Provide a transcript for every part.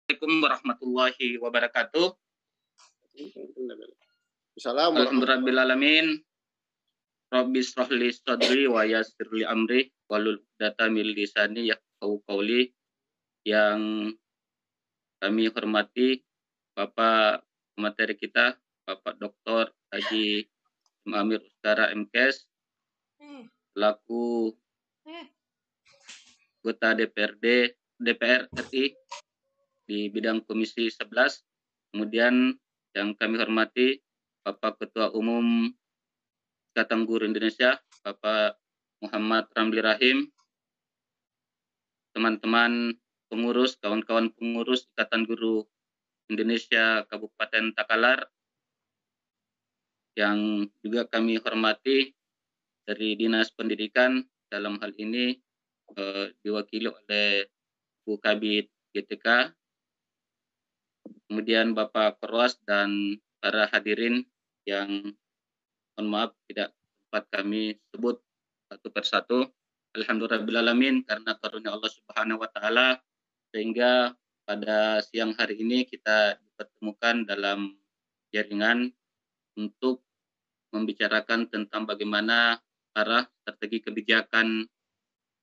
Assalamualaikum warahmatullahi wabarakatuh. Alhamdulillahirrahmanirrahim. Rabbi shrah li sadri wa yassir li amri wahlul 'uqdatam min lisani yafqahu qawli. Yang kami hormati Bapak pemateri kita, Bapak Dr. Haji Amir Ustara MKes, selaku anggota DPR RI di bidang Komisi 11. Kemudian yang kami hormati Bapak Ketua Umum Ikatan Guru Indonesia, Bapak Muhammad Ramli Rahim, teman-teman pengurus, kawan-kawan pengurus Ikatan Guru Indonesia Kabupaten Takalar, yang juga kami hormati dari Dinas Pendidikan, dalam hal ini diwakili oleh Bu Kabid GTK, kemudian Bapak Korwas dan para hadirin yang mohon maaf tidak sempat kami sebut satu persatu. Alhamdulillahirrahmanirrahim, karena karunia Allah Subhanahu wa Ta'ala, sehingga pada siang hari ini kita dipertemukan dalam jaringan untuk membicarakan tentang bagaimana arah strategi kebijakan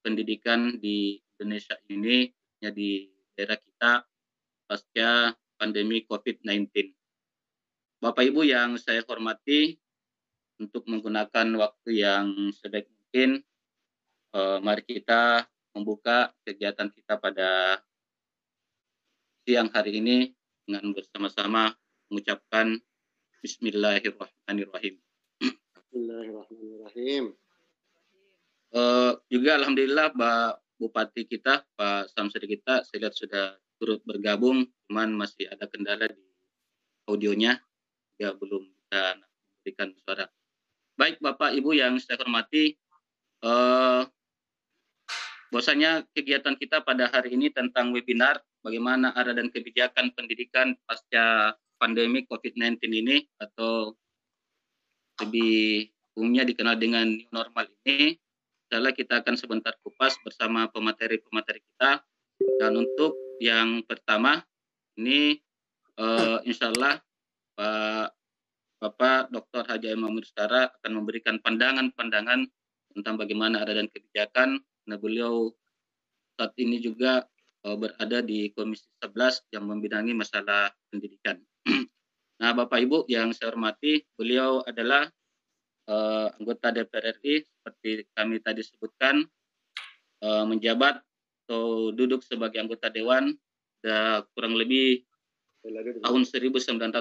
pendidikan di Indonesia ini, di daerah kita pasca pandemi COVID-19. Bapak Ibu yang saya hormati, untuk menggunakan waktu yang sebaik mungkin, mari kita membuka kegiatan kita pada siang hari ini dengan bersama-sama mengucapkan Bismillahirrahmanirrahim. Bismillahirrahmanirrahim. Juga alhamdulillah Pak Bupati kita, Pak Samsuri kita, saya lihat sudah turut bergabung, cuman masih ada kendala di audionya, ya belum bisa memberikan suara. Baik Bapak Ibu yang saya hormati, bahwasanya kegiatan kita pada hari ini tentang webinar bagaimana arah dan kebijakan pendidikan pasca pandemi COVID-19 ini, atau lebih umumnya dikenal dengan new normal ini. Setelah kita akan sebentar kupas bersama pemateri-pemateri kita. Dan untuk yang pertama ini insya Allah Bapak Dr. Haji Amir Ustara akan memberikan pandangan-pandangan tentang bagaimana arah dan kebijakan. Nah, beliau saat ini juga berada di Komisi 11 yang membidangi masalah pendidikan. Nah, Bapak Ibu yang saya hormati, beliau adalah anggota DPR RI, seperti kami tadi sebutkan, menjabat atau duduk sebagai anggota Dewan sudah kurang lebih tahun 1999,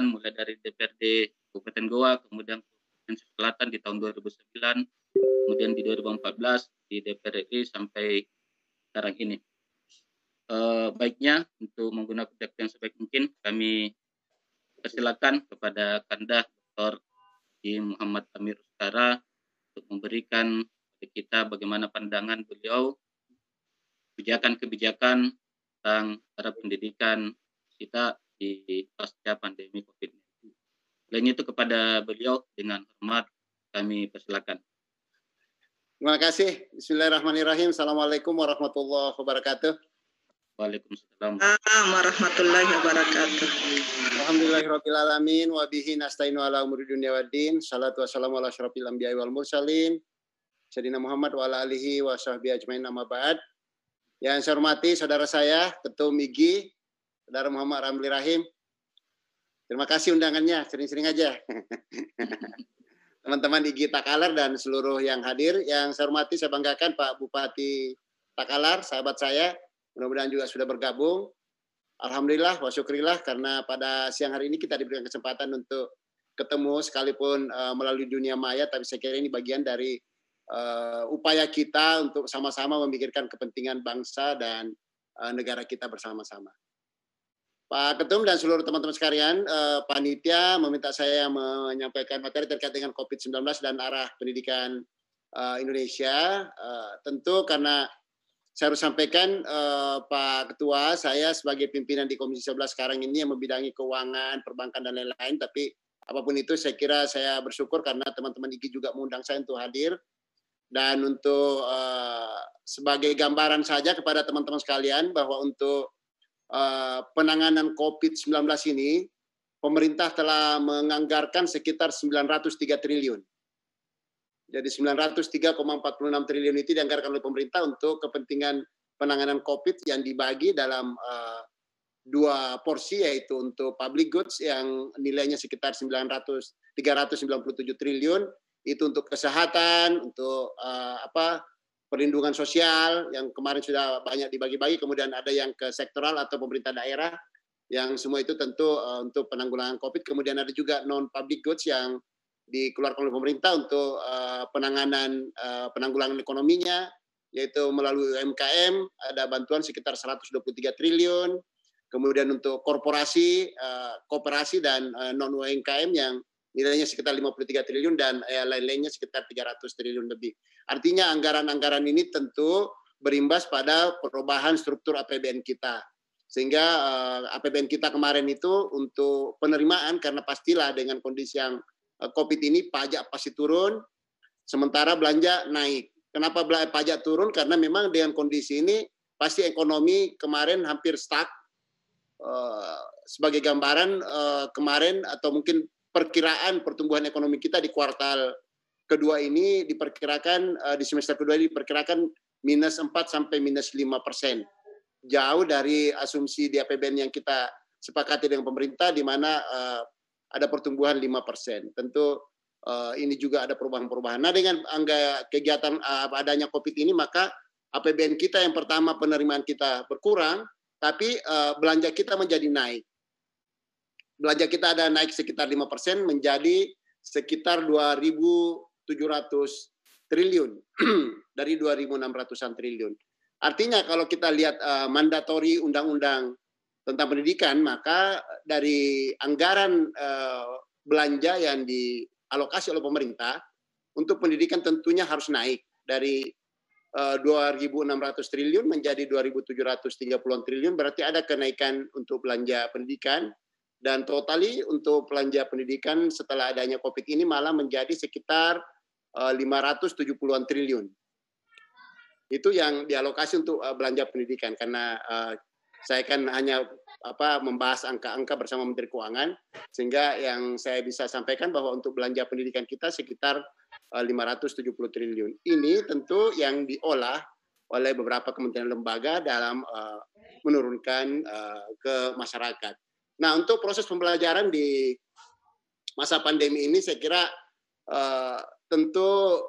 mulai dari DPRD Kabupaten Goa, kemudian Provinsi Selatan di tahun 2009, kemudian di 2014 di DPR RI sampai sekarang ini. Baiknya untuk menggunakan waktu yang sebaik mungkin, kami persilakan kepada Kandah Dr. Muhammad Amir Ustara untuk memberikan kepada kita bagaimana pandangan beliau kebijakan-kebijakan tentang arah pendidikan kita di pasca pandemi COVID-19. Selain itu kepada beliau dengan hormat kami persilakan. Terima kasih. Bismillahirrahmanirrahim. Assalamualaikum warahmatullahi wabarakatuh. Waalaikumsalam warahmatullahi wabarakatuh. Alhamdulillahirabbil alamin wa bihi nasta'inu ala umuri dunya waddin. Shalatu wassalamu ala asyrofil anbiya'i wal mursalin. Sayyidina Muhammad wa ala alihi wa sahbihi ajmain, amma ba'd. Yang saya hormati saudara saya, Ketum IGI, Saudara Muhammad Ramli Rahim. Terima kasih undangannya, sering-sering aja. Teman-teman IGI Takalar dan seluruh yang hadir. Yang saya hormati, saya banggakan Pak Bupati Takalar, sahabat saya. Mudah-mudahan juga sudah bergabung. Alhamdulillah wa syukrillah, karena pada siang hari ini kita diberikan kesempatan untuk ketemu sekalipun melalui dunia maya, tapi saya kira ini bagian dari upaya kita untuk sama-sama memikirkan kepentingan bangsa dan negara kita bersama-sama. Pak Ketum dan seluruh teman-teman sekalian, panitia meminta saya menyampaikan materi terkait dengan COVID-19 dan arah pendidikan Indonesia. Tentu karena saya harus sampaikan, Pak Ketua, saya sebagai pimpinan di Komisi 11 sekarang ini yang membidangi keuangan, perbankan, dan lain-lain, tapi apapun itu saya kira saya bersyukur karena teman-teman IGI juga mengundang saya untuk hadir. Dan untuk sebagai gambaran saja kepada teman-teman sekalian, bahwa untuk penanganan COVID-19 ini, pemerintah telah menganggarkan sekitar 903 triliun. Jadi 903,46 triliun itu dianggarkan oleh pemerintah untuk kepentingan penanganan COVID yang dibagi dalam dua porsi, yaitu untuk public goods yang nilainya sekitar 397 triliun, itu untuk kesehatan, untuk perlindungan sosial yang kemarin sudah banyak dibagi-bagi, kemudian ada yang ke sektoral atau pemerintah daerah, yang semua itu tentu untuk penanggulangan COVID. Kemudian ada juga non-public goods yang dikeluarkan oleh pemerintah untuk penanggulangan ekonominya, yaitu melalui UMKM, ada bantuan sekitar 123 triliun, kemudian untuk korporasi, koperasi, dan non-UMKM yang nilainya sekitar 53 triliun, dan lain-lainnya sekitar 300 triliun lebih. Artinya anggaran-anggaran ini tentu berimbas pada perubahan struktur APBN kita. Sehingga APBN kita kemarin itu untuk penerimaan, karena pastilah dengan kondisi yang COVID ini pajak pasti turun, sementara belanja naik. Kenapa pajak turun? Karena memang dengan kondisi ini pasti ekonomi kemarin hampir stuck. Sebagai gambaran kemarin, atau mungkin perkiraan pertumbuhan ekonomi kita di kuartal kedua ini diperkirakan, di semester kedua ini diperkirakan -4 sampai -5%. Jauh dari asumsi di APBN yang kita sepakati dengan pemerintah, di mana ada pertumbuhan 5%. Tentu ini juga ada perubahan-perubahan. Nah, dengan kegiatan adanya COVID ini, maka APBN kita yang pertama penerimaan kita berkurang, tapi belanja kita menjadi naik. Belanja kita ada naik sekitar 5% menjadi sekitar 2.700 triliun dari 2.600-an triliun. Artinya kalau kita lihat mandatori undang-undang tentang pendidikan, maka dari anggaran belanja yang dialokasi oleh pemerintah untuk pendidikan tentunya harus naik dari 2.600 triliun menjadi 2.730 triliun, berarti ada kenaikan untuk belanja pendidikan, dan totali untuk belanja pendidikan setelah adanya COVID ini malah menjadi sekitar 570-an triliun. Itu yang dialokasi untuk belanja pendidikan, karena saya kan hanya membahas angka-angka bersama Menteri Keuangan, sehingga yang saya bisa sampaikan bahwa untuk belanja pendidikan kita sekitar 570 triliun. Ini tentu yang diolah oleh beberapa kementerian lembaga dalam menurunkan ke masyarakat. Nah, untuk proses pembelajaran di masa pandemi ini, saya kira tentu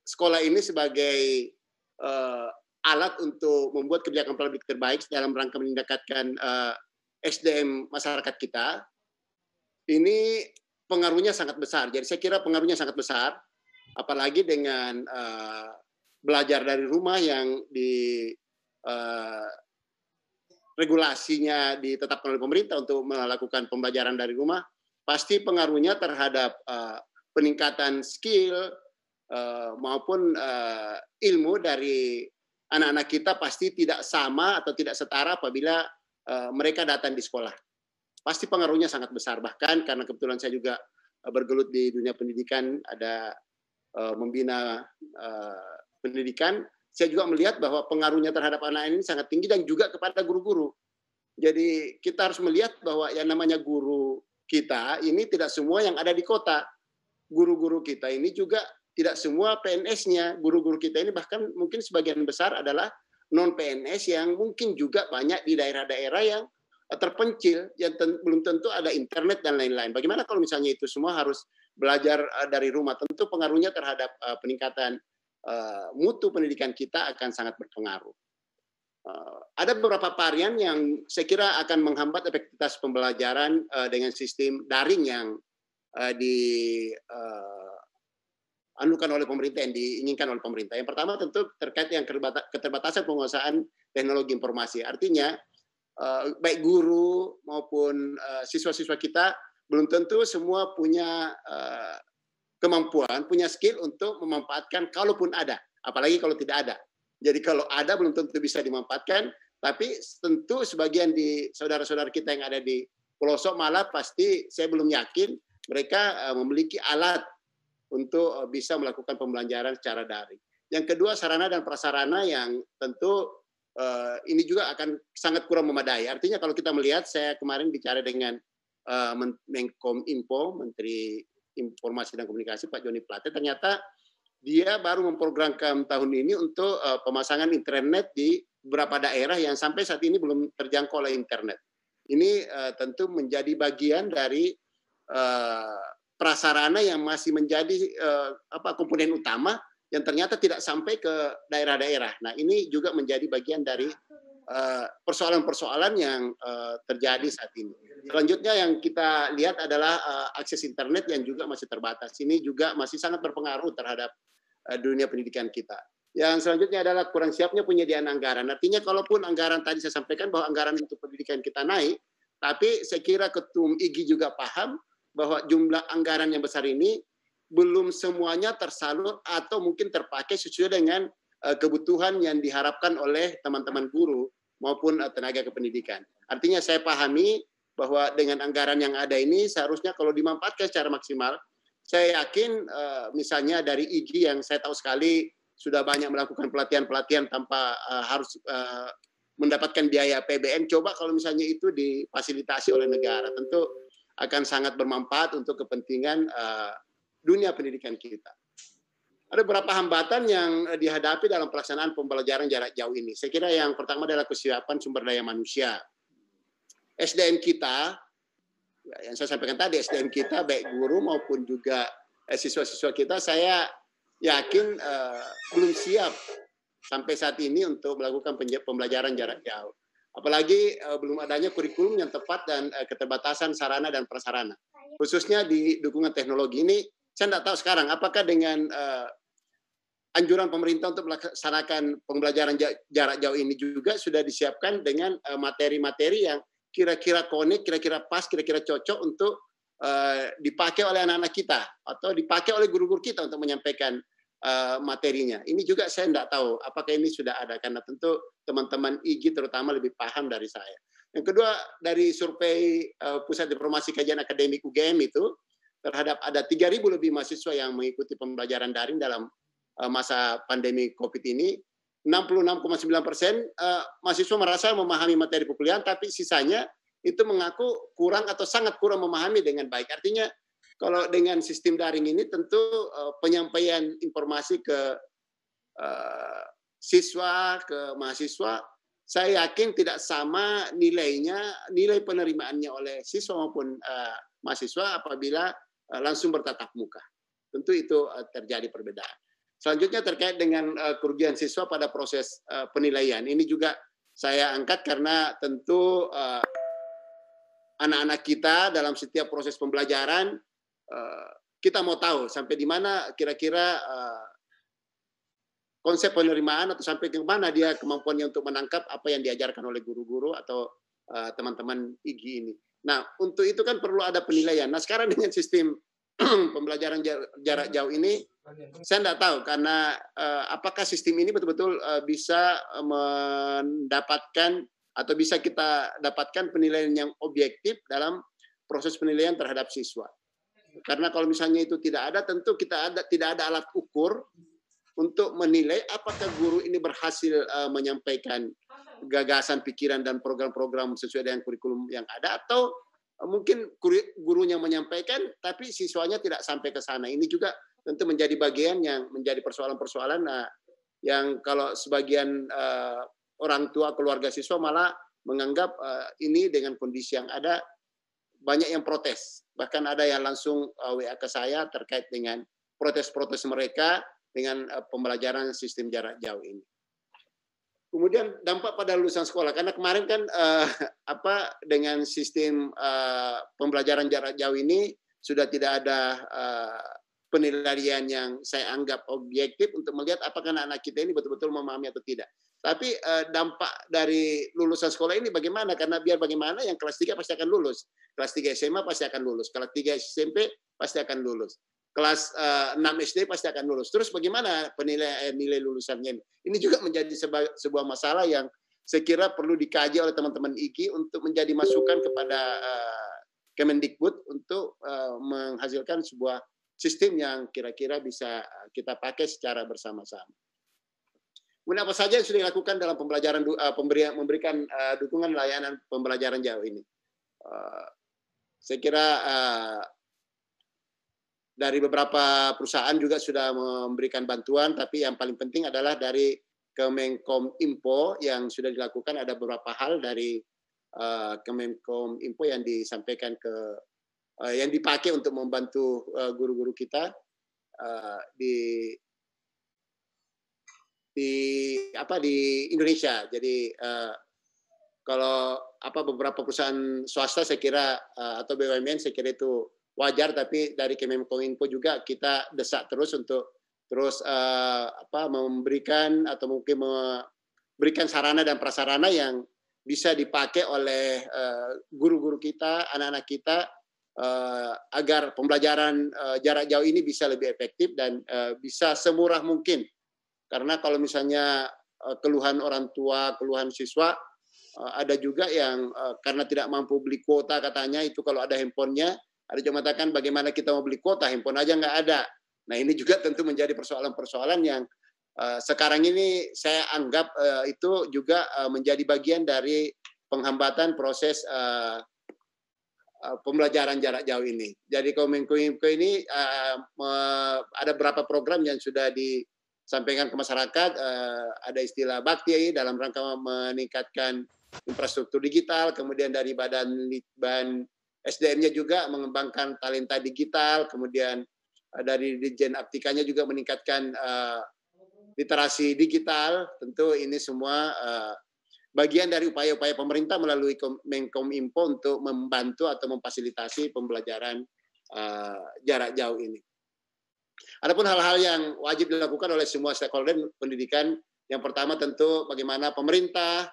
sekolah ini sebagai alat untuk membuat kebijakan publik terbaik dalam rangka meningkatkan SDM masyarakat kita, ini pengaruhnya sangat besar. Jadi saya kira pengaruhnya sangat besar, apalagi dengan belajar dari rumah yang regulasinya ditetapkan oleh pemerintah untuk melakukan pembelajaran dari rumah, pasti pengaruhnya terhadap peningkatan skill maupun ilmu dari anak-anak kita pasti tidak sama atau tidak setara apabila mereka datang di sekolah. Pasti pengaruhnya sangat besar. Bahkan karena kebetulan saya juga bergelut di dunia pendidikan, ada membina pendidikan, saya juga melihat bahwa pengaruhnya terhadap anak ini sangat tinggi dan juga kepada guru-guru. Jadi kita harus melihat bahwa yang namanya guru kita ini tidak semua yang ada di kota. Guru-guru kita ini juga tidak semua PNS-nya. Guru-guru kita ini bahkan mungkin sebagian besar adalah non-PNS yang mungkin juga banyak di daerah-daerah yang terpencil, yang belum tentu ada internet dan lain-lain. Bagaimana kalau misalnya itu semua harus belajar dari rumah? Tentu pengaruhnya terhadap peningkatan mutu pendidikan kita akan sangat berpengaruh. Ada beberapa varian yang saya kira akan menghambat efektivitas pembelajaran dengan sistem daring yang dianukan oleh pemerintah, yang diinginkan oleh pemerintah. Yang pertama tentu terkait yang keterbatasan penguasaan teknologi informasi. Artinya baik guru maupun siswa-siswa kita belum tentu semua punya kemampuan, punya skill untuk memanfaatkan kalaupun ada, apalagi kalau tidak ada. Jadi kalau ada belum tentu bisa dimanfaatkan, tapi tentu sebagian di saudara-saudara kita yang ada di pelosok malah pasti saya belum yakin mereka memiliki alat untuk bisa melakukan pembelajaran secara daring. Yang kedua, sarana dan prasarana yang tentu ini juga akan sangat kurang memadai. Artinya kalau kita melihat, saya kemarin bicara dengan Menkominfo, Menteri Informasi dan Komunikasi, Pak Joni Plate, ternyata dia baru memprogramkan tahun ini untuk pemasangan internet di beberapa daerah yang sampai saat ini belum terjangkau oleh internet. Ini tentu menjadi bagian dari prasarana yang masih menjadi komponen utama yang ternyata tidak sampai ke daerah-daerah. Nah, ini juga menjadi bagian dari persoalan-persoalan yang terjadi saat ini. Selanjutnya yang kita lihat adalah akses internet yang juga masih terbatas. Ini juga masih sangat berpengaruh terhadap dunia pendidikan kita. Yang selanjutnya adalah kurang siapnya penyediaan anggaran. Artinya kalaupun anggaran tadi saya sampaikan bahwa anggaran untuk pendidikan kita naik, tapi saya kira Ketum IGI juga paham bahwa jumlah anggaran yang besar ini belum semuanya tersalur atau mungkin terpakai sesuai dengan kebutuhan yang diharapkan oleh teman-teman guru maupun tenaga kependidikan. Artinya saya pahami bahwa dengan anggaran yang ada ini seharusnya kalau dimanfaatkan secara maksimal, saya yakin misalnya dari IGI yang saya tahu sekali sudah banyak melakukan pelatihan-pelatihan tanpa harus mendapatkan biaya APBN. Coba kalau misalnya itu difasilitasi oleh negara, tentu akan sangat bermanfaat untuk kepentingan dunia pendidikan kita. Ada beberapa hambatan yang dihadapi dalam pelaksanaan pembelajaran jarak jauh ini. Saya kira yang pertama adalah kesiapan sumber daya manusia. SDM kita, yang saya sampaikan tadi, SDM kita baik guru maupun juga siswa-siswa kita, saya yakin belum siap sampai saat ini untuk melakukan pembelajaran jarak jauh. Apalagi belum adanya kurikulum yang tepat dan keterbatasan sarana dan prasarana. Khususnya di dukungan teknologi ini, saya tidak tahu sekarang apakah dengan anjuran pemerintah untuk melaksanakan pembelajaran jarak jauh ini juga sudah disiapkan dengan materi-materi yang kira-kira connect, kira-kira pas, kira-kira cocok untuk dipakai oleh anak-anak kita atau dipakai oleh guru-guru kita untuk menyampaikan materinya. Ini juga saya tidak tahu apakah ini sudah ada, karena tentu teman-teman IGI terutama lebih paham dari saya. Yang kedua, dari survei Pusat Informasi Kajian Akademik UGM itu, terhadap ada 3.000 lebih mahasiswa yang mengikuti pembelajaran daring dalam masa pandemi COVID ini, 66,9% mahasiswa merasa memahami materi perkuliahan, tapi sisanya itu mengaku kurang atau sangat kurang memahami dengan baik. Artinya kalau dengan sistem daring ini tentu penyampaian informasi ke siswa, ke mahasiswa, saya yakin tidak sama nilainya, nilai penerimaannya oleh siswa maupun mahasiswa apabila langsung bertatap muka. Tentu itu terjadi perbedaan. Selanjutnya terkait dengan kerugian siswa pada proses penilaian. Ini juga saya angkat karena tentu anak-anak kita dalam setiap proses pembelajaran, kita mau tahu sampai di mana kira-kira konsep penerimaan atau sampai ke mana dia kemampuannya untuk menangkap apa yang diajarkan oleh guru-guru atau teman-teman IGI ini. Nah, untuk itu kan perlu ada penilaian. Nah, sekarang dengan sistem pembelajaran jarak jauh ini, saya tidak tahu karena apakah sistem ini betul-betul bisa mendapatkan atau bisa kita dapatkan penilaian yang objektif dalam proses penilaian terhadap siswa. Karena kalau misalnya itu tidak ada, tentu tidak ada alat ukur untuk menilai apakah guru ini berhasil menyampaikan gagasan, pikiran, dan program-program sesuai dengan kurikulum yang ada, atau mungkin gurunya menyampaikan tapi siswanya tidak sampai ke sana. Ini juga tentu menjadi bagian yang menjadi persoalan-persoalan yang kalau sebagian orang tua keluarga siswa malah menganggap ini dengan kondisi yang ada banyak yang protes. Bahkan ada yang langsung WA ke saya terkait dengan protes-protes mereka dengan pembelajaran sistem jarak jauh ini. Kemudian dampak pada lulusan sekolah, karena kemarin kan dengan sistem pembelajaran jarak jauh ini sudah tidak ada penilaian yang saya anggap objektif untuk melihat apakah anak-anak kita ini betul-betul memahami atau tidak. Tapi dampak dari lulusan sekolah ini bagaimana? Karena biar bagaimana yang kelas 3 pasti akan lulus, kelas 3 SMA pasti akan lulus, kelas 3 SMP pasti akan lulus, kelas 6 SD pasti akan lulus. Terus bagaimana penilaian nilai lulusannya ini? Ini juga menjadi sebuah masalah yang saya kira perlu dikaji oleh teman-teman IGI untuk menjadi masukan kepada Kemendikbud untuk menghasilkan sebuah sistem yang kira-kira bisa kita pakai secara bersama-sama. Kemudian apa saja yang sudah dilakukan dalam pembelajaran memberikan dukungan layanan pembelajaran jauh ini? Saya kira dari beberapa perusahaan juga sudah memberikan bantuan, tapi yang paling penting adalah dari Kemenkominfo yang sudah dilakukan. Ada beberapa hal dari Kemenkominfo yang disampaikan yang dipakai untuk membantu guru-guru kita di Indonesia. Jadi kalau beberapa perusahaan swasta saya kira atau BUMN saya kira itu wajar, tapi dari Kemenkominfo juga kita desak terus untuk terus memberikan atau mungkin memberikan sarana dan prasarana yang bisa dipakai oleh guru-guru kita, anak-anak kita, agar pembelajaran jarak jauh ini bisa lebih efektif dan bisa semurah mungkin. Karena kalau misalnya keluhan orang tua, keluhan siswa, ada juga yang karena tidak mampu beli kuota katanya, itu kalau ada handphonenya, ada cuma mengatakan bagaimana kita mau beli kuota, handphone aja nggak ada. Nah ini juga tentu menjadi persoalan-persoalan yang sekarang ini saya anggap itu juga menjadi bagian dari penghambatan proses pembelajaran jarak jauh ini. Jadi Kemenkominfo ini ada beberapa program yang sudah disampaikan ke masyarakat, ada istilah bakti dalam rangka meningkatkan infrastruktur digital, kemudian dari badan SDM-nya juga mengembangkan talenta digital, kemudian dari Dirjen Aptikanya juga meningkatkan literasi digital. Tentu ini semua bagian dari upaya-upaya pemerintah melalui Menkominfo untuk membantu atau memfasilitasi pembelajaran jarak jauh ini. Adapun hal-hal yang wajib dilakukan oleh semua stakeholder pendidikan, yang pertama tentu bagaimana pemerintah,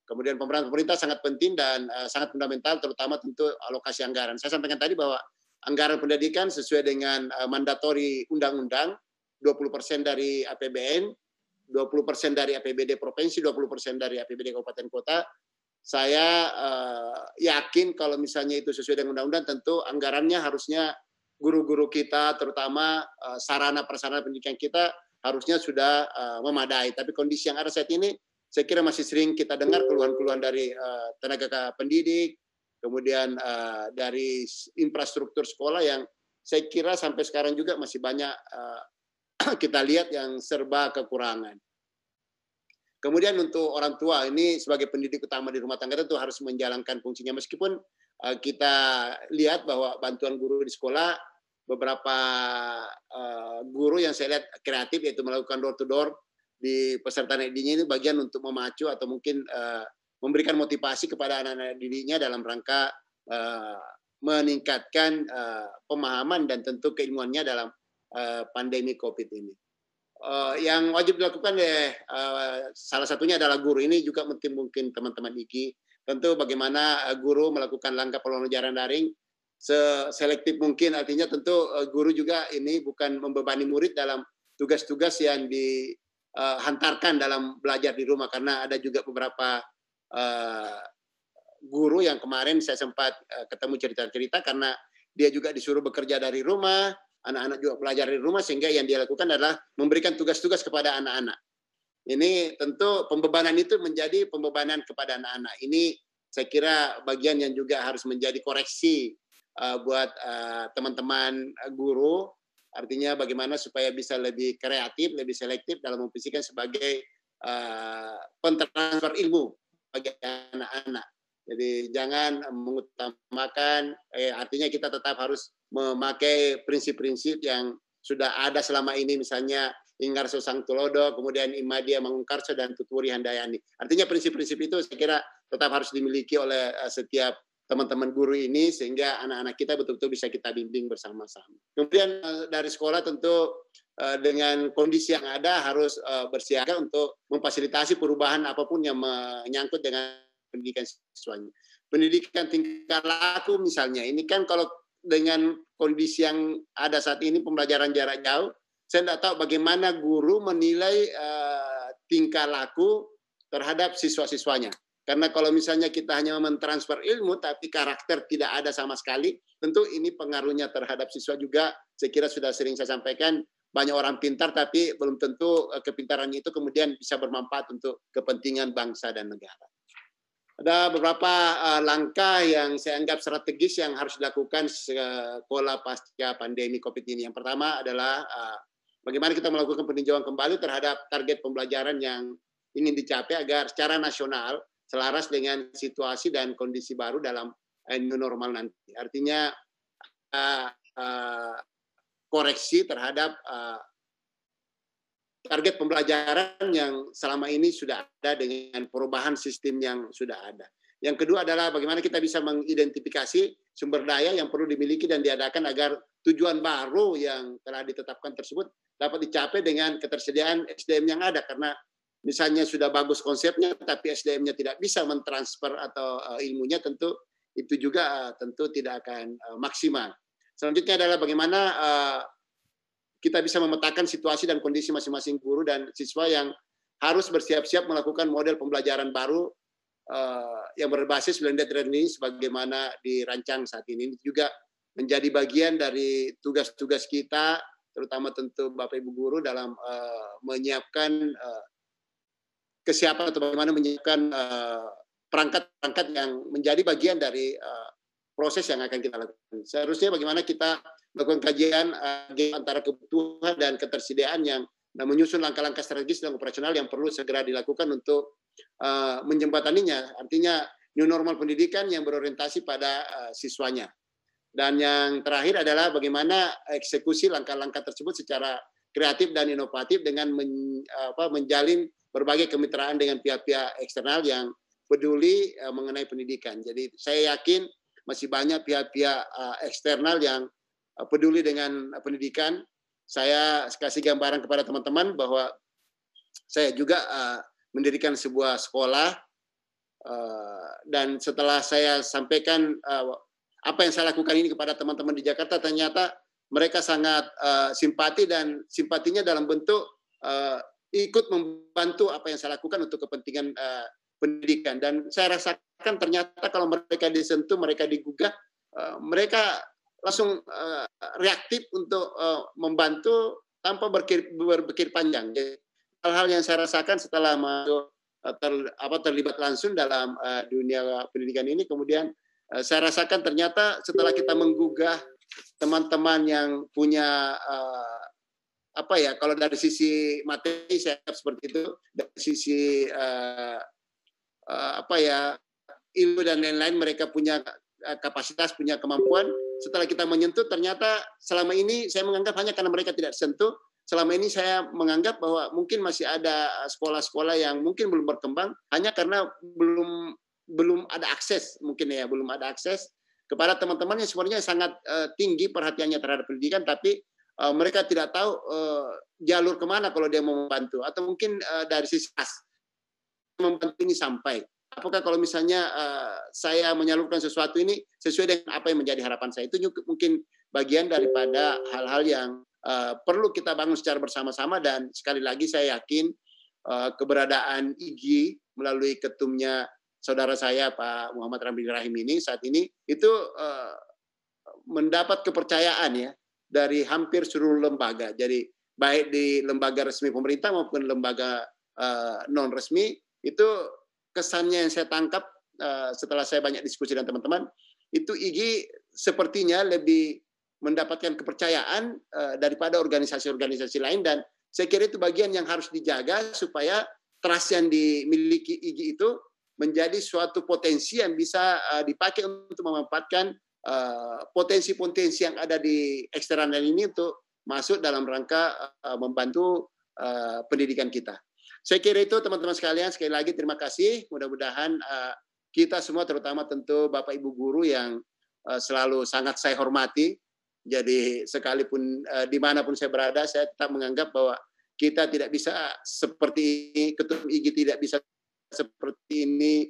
kemudian pemerintah sangat penting dan sangat fundamental, terutama tentu alokasi anggaran. Saya sampaikan tadi bahwa anggaran pendidikan sesuai dengan mandatori undang-undang, 20% dari APBN, 20% dari APBD provinsi, 20% dari APBD kabupaten kota. Saya yakin kalau misalnya itu sesuai dengan undang-undang, tentu anggarannya harusnya guru-guru kita, terutama sarana prasarana pendidikan kita harusnya sudah memadai. Tapi kondisi yang ada saat ini, saya kira masih sering kita dengar keluhan-keluhan dari tenaga pendidik, kemudian dari infrastruktur sekolah yang saya kira sampai sekarang juga masih banyak kita lihat yang serba kekurangan. Kemudian untuk orang tua, ini sebagai pendidik utama di rumah tangga tentu harus menjalankan fungsinya. Meskipun kita lihat bahwa bantuan guru di sekolah, beberapa guru yang saya lihat kreatif, yaitu melakukan door-to-door di peserta didiknya, ini bagian untuk memacu atau mungkin memberikan motivasi kepada anak-anak didiknya dalam rangka meningkatkan pemahaman dan tentu keilmuannya dalam pandemi COVID ini. Yang wajib dilakukan salah satunya adalah guru. Ini juga mungkin teman-teman IKI, tentu bagaimana guru melakukan langkah pembelajaran daring selektif mungkin. Artinya tentu guru juga ini bukan membebani murid dalam tugas-tugas yang dihantarkan dalam belajar di rumah, karena ada juga beberapa guru yang kemarin saya sempat ketemu cerita-cerita, karena dia juga disuruh bekerja dari rumah, anak-anak juga belajar dari rumah, sehingga yang dia lakukan adalah memberikan tugas-tugas kepada anak-anak. Ini tentu pembebanan itu menjadi pembebanan kepada anak-anak. Ini saya kira bagian yang juga harus menjadi koreksi buat teman-teman guru. Artinya bagaimana supaya bisa lebih kreatif, lebih selektif dalam memposisikan sebagai pentransfer ilmu bagi anak-anak. Jadi jangan mengutamakan, artinya kita tetap harus memakai prinsip-prinsip yang sudah ada selama ini, misalnya Ingarso Sang Tulodo, kemudian Imadia Mangungkarso, dan Tuturi Handayani. Artinya prinsip-prinsip itu saya kira tetap harus dimiliki oleh setiap teman-teman guru ini, sehingga anak-anak kita betul-betul bisa kita bimbing bersama-sama. Kemudian dari sekolah tentu dengan kondisi yang ada harus bersiaga untuk memfasilitasi perubahan apapun yang menyangkut dengan pendidikan siswanya. Pendidikan tingkah laku misalnya, ini kan kalau dengan kondisi yang ada saat ini pembelajaran jarak jauh, saya tidak tahu bagaimana guru menilai tingkah laku terhadap siswa-siswanya. Karena kalau misalnya kita hanya mentransfer ilmu tapi karakter tidak ada sama sekali, tentu ini pengaruhnya terhadap siswa juga saya kira sudah sering saya sampaikan, banyak orang pintar, tapi belum tentu kepintarannya itu kemudian bisa bermanfaat untuk kepentingan bangsa dan negara. Ada beberapa langkah yang saya anggap strategis yang harus dilakukan sekolah pasca pandemi COVID ini. Yang pertama adalah bagaimana kita melakukan peninjauan kembali terhadap target pembelajaran yang ingin dicapai agar secara nasional selaras dengan situasi dan kondisi baru dalam new normal nanti. Artinya koreksi terhadap target pembelajaran yang selama ini sudah ada dengan perubahan sistem yang sudah ada. Yang kedua adalah bagaimana kita bisa mengidentifikasi sumber daya yang perlu dimiliki dan diadakan agar tujuan baru yang telah ditetapkan tersebut dapat dicapai dengan ketersediaan SDM yang ada. Karena misalnya sudah bagus konsepnya, tapi SDM-nya tidak bisa mentransfer atau ilmunya, tentu itu juga tentu tidak akan maksimal. Selanjutnya adalah bagaimana kita bisa memetakan situasi dan kondisi masing-masing guru dan siswa yang harus bersiap-siap melakukan model pembelajaran baru yang berbasis blended learning sebagaimana dirancang saat ini. Ini juga menjadi bagian dari tugas-tugas kita, terutama tentu Bapak Ibu guru dalam menyiapkan kesiapan atau bagaimana menyiapkan perangkat-perangkat yang menjadi bagian dari proses yang akan kita lakukan. Seharusnya bagaimana kita melakukan kajian antara kebutuhan dan ketersediaan yang menyusun langkah-langkah strategis dan operasional yang perlu segera dilakukan untuk menjembataninya. Artinya new normal pendidikan yang berorientasi pada siswanya. Dan yang terakhir adalah bagaimana eksekusi langkah-langkah tersebut secara kreatif dan inovatif dengan menjalin berbagai kemitraan dengan pihak-pihak eksternal yang peduli mengenai pendidikan. Jadi saya yakin masih banyak pihak-pihak eksternal yang peduli dengan pendidikan. Saya kasih gambaran kepada teman-teman bahwa saya juga mendirikan sebuah sekolah, dan setelah saya sampaikan apa yang saya lakukan ini kepada teman-teman di Jakarta, ternyata mereka sangat simpati, dan simpatinya dalam bentuk ikut membantu apa yang saya lakukan untuk kepentingan pendidikan. Dan saya rasakan ternyata kalau mereka disentuh, mereka digugah, mereka langsung reaktif untuk membantu tanpa berpikir panjang. Jadi, hal-hal yang saya rasakan setelah masuk terlibat langsung dalam dunia pendidikan ini, kemudian saya rasakan ternyata setelah kita menggugah teman-teman yang punya kalau dari sisi materi saya seperti itu, dari sisi ilmu dan lain-lain, mereka punya kapasitas, punya kemampuan. Setelah kita menyentuh, ternyata selama ini saya menganggap hanya karena mereka tidak sentuh, selama ini saya menganggap bahwa mungkin masih ada sekolah-sekolah yang mungkin belum berkembang hanya karena belum ada akses, mungkin ya belum ada akses kepada teman-teman yang sebenarnya sangat tinggi perhatiannya terhadap pendidikan, tapi mereka tidak tahu jalur kemana kalau dia mau membantu, atau mungkin dari sisi membantu ini sampai. Apakah kalau misalnya saya menyalurkan sesuatu ini sesuai dengan apa yang menjadi harapan saya, itu juga mungkin bagian daripada hal-hal yang perlu kita bangun secara bersama-sama. Dan sekali lagi saya yakin keberadaan IGI melalui ketumnya saudara saya Pak Muhammad Ramli Rahim ini saat ini itu mendapat kepercayaan ya dari hampir seluruh lembaga. Jadi baik di lembaga resmi pemerintah maupun lembaga non resmi, itu kesannya yang saya tangkap setelah saya banyak diskusi dengan teman-teman, itu IGI sepertinya lebih mendapatkan kepercayaan daripada organisasi-organisasi lain. Dan saya kira itu bagian yang harus dijaga supaya trust yang dimiliki IGI itu menjadi suatu potensi yang bisa dipakai untuk memanfaatkan potensi-potensi yang ada di eksternal ini untuk masuk dalam rangka membantu pendidikan kita. Saya kira itu teman-teman sekalian. Sekali lagi terima kasih. Mudah-mudahan kita semua, terutama tentu Bapak Ibu guru yang selalu sangat saya hormati. Jadi sekalipun dimanapun saya berada, saya tetap menganggap bahwa kita tidak bisa seperti ini, Ketua IGI tidak bisa seperti ini,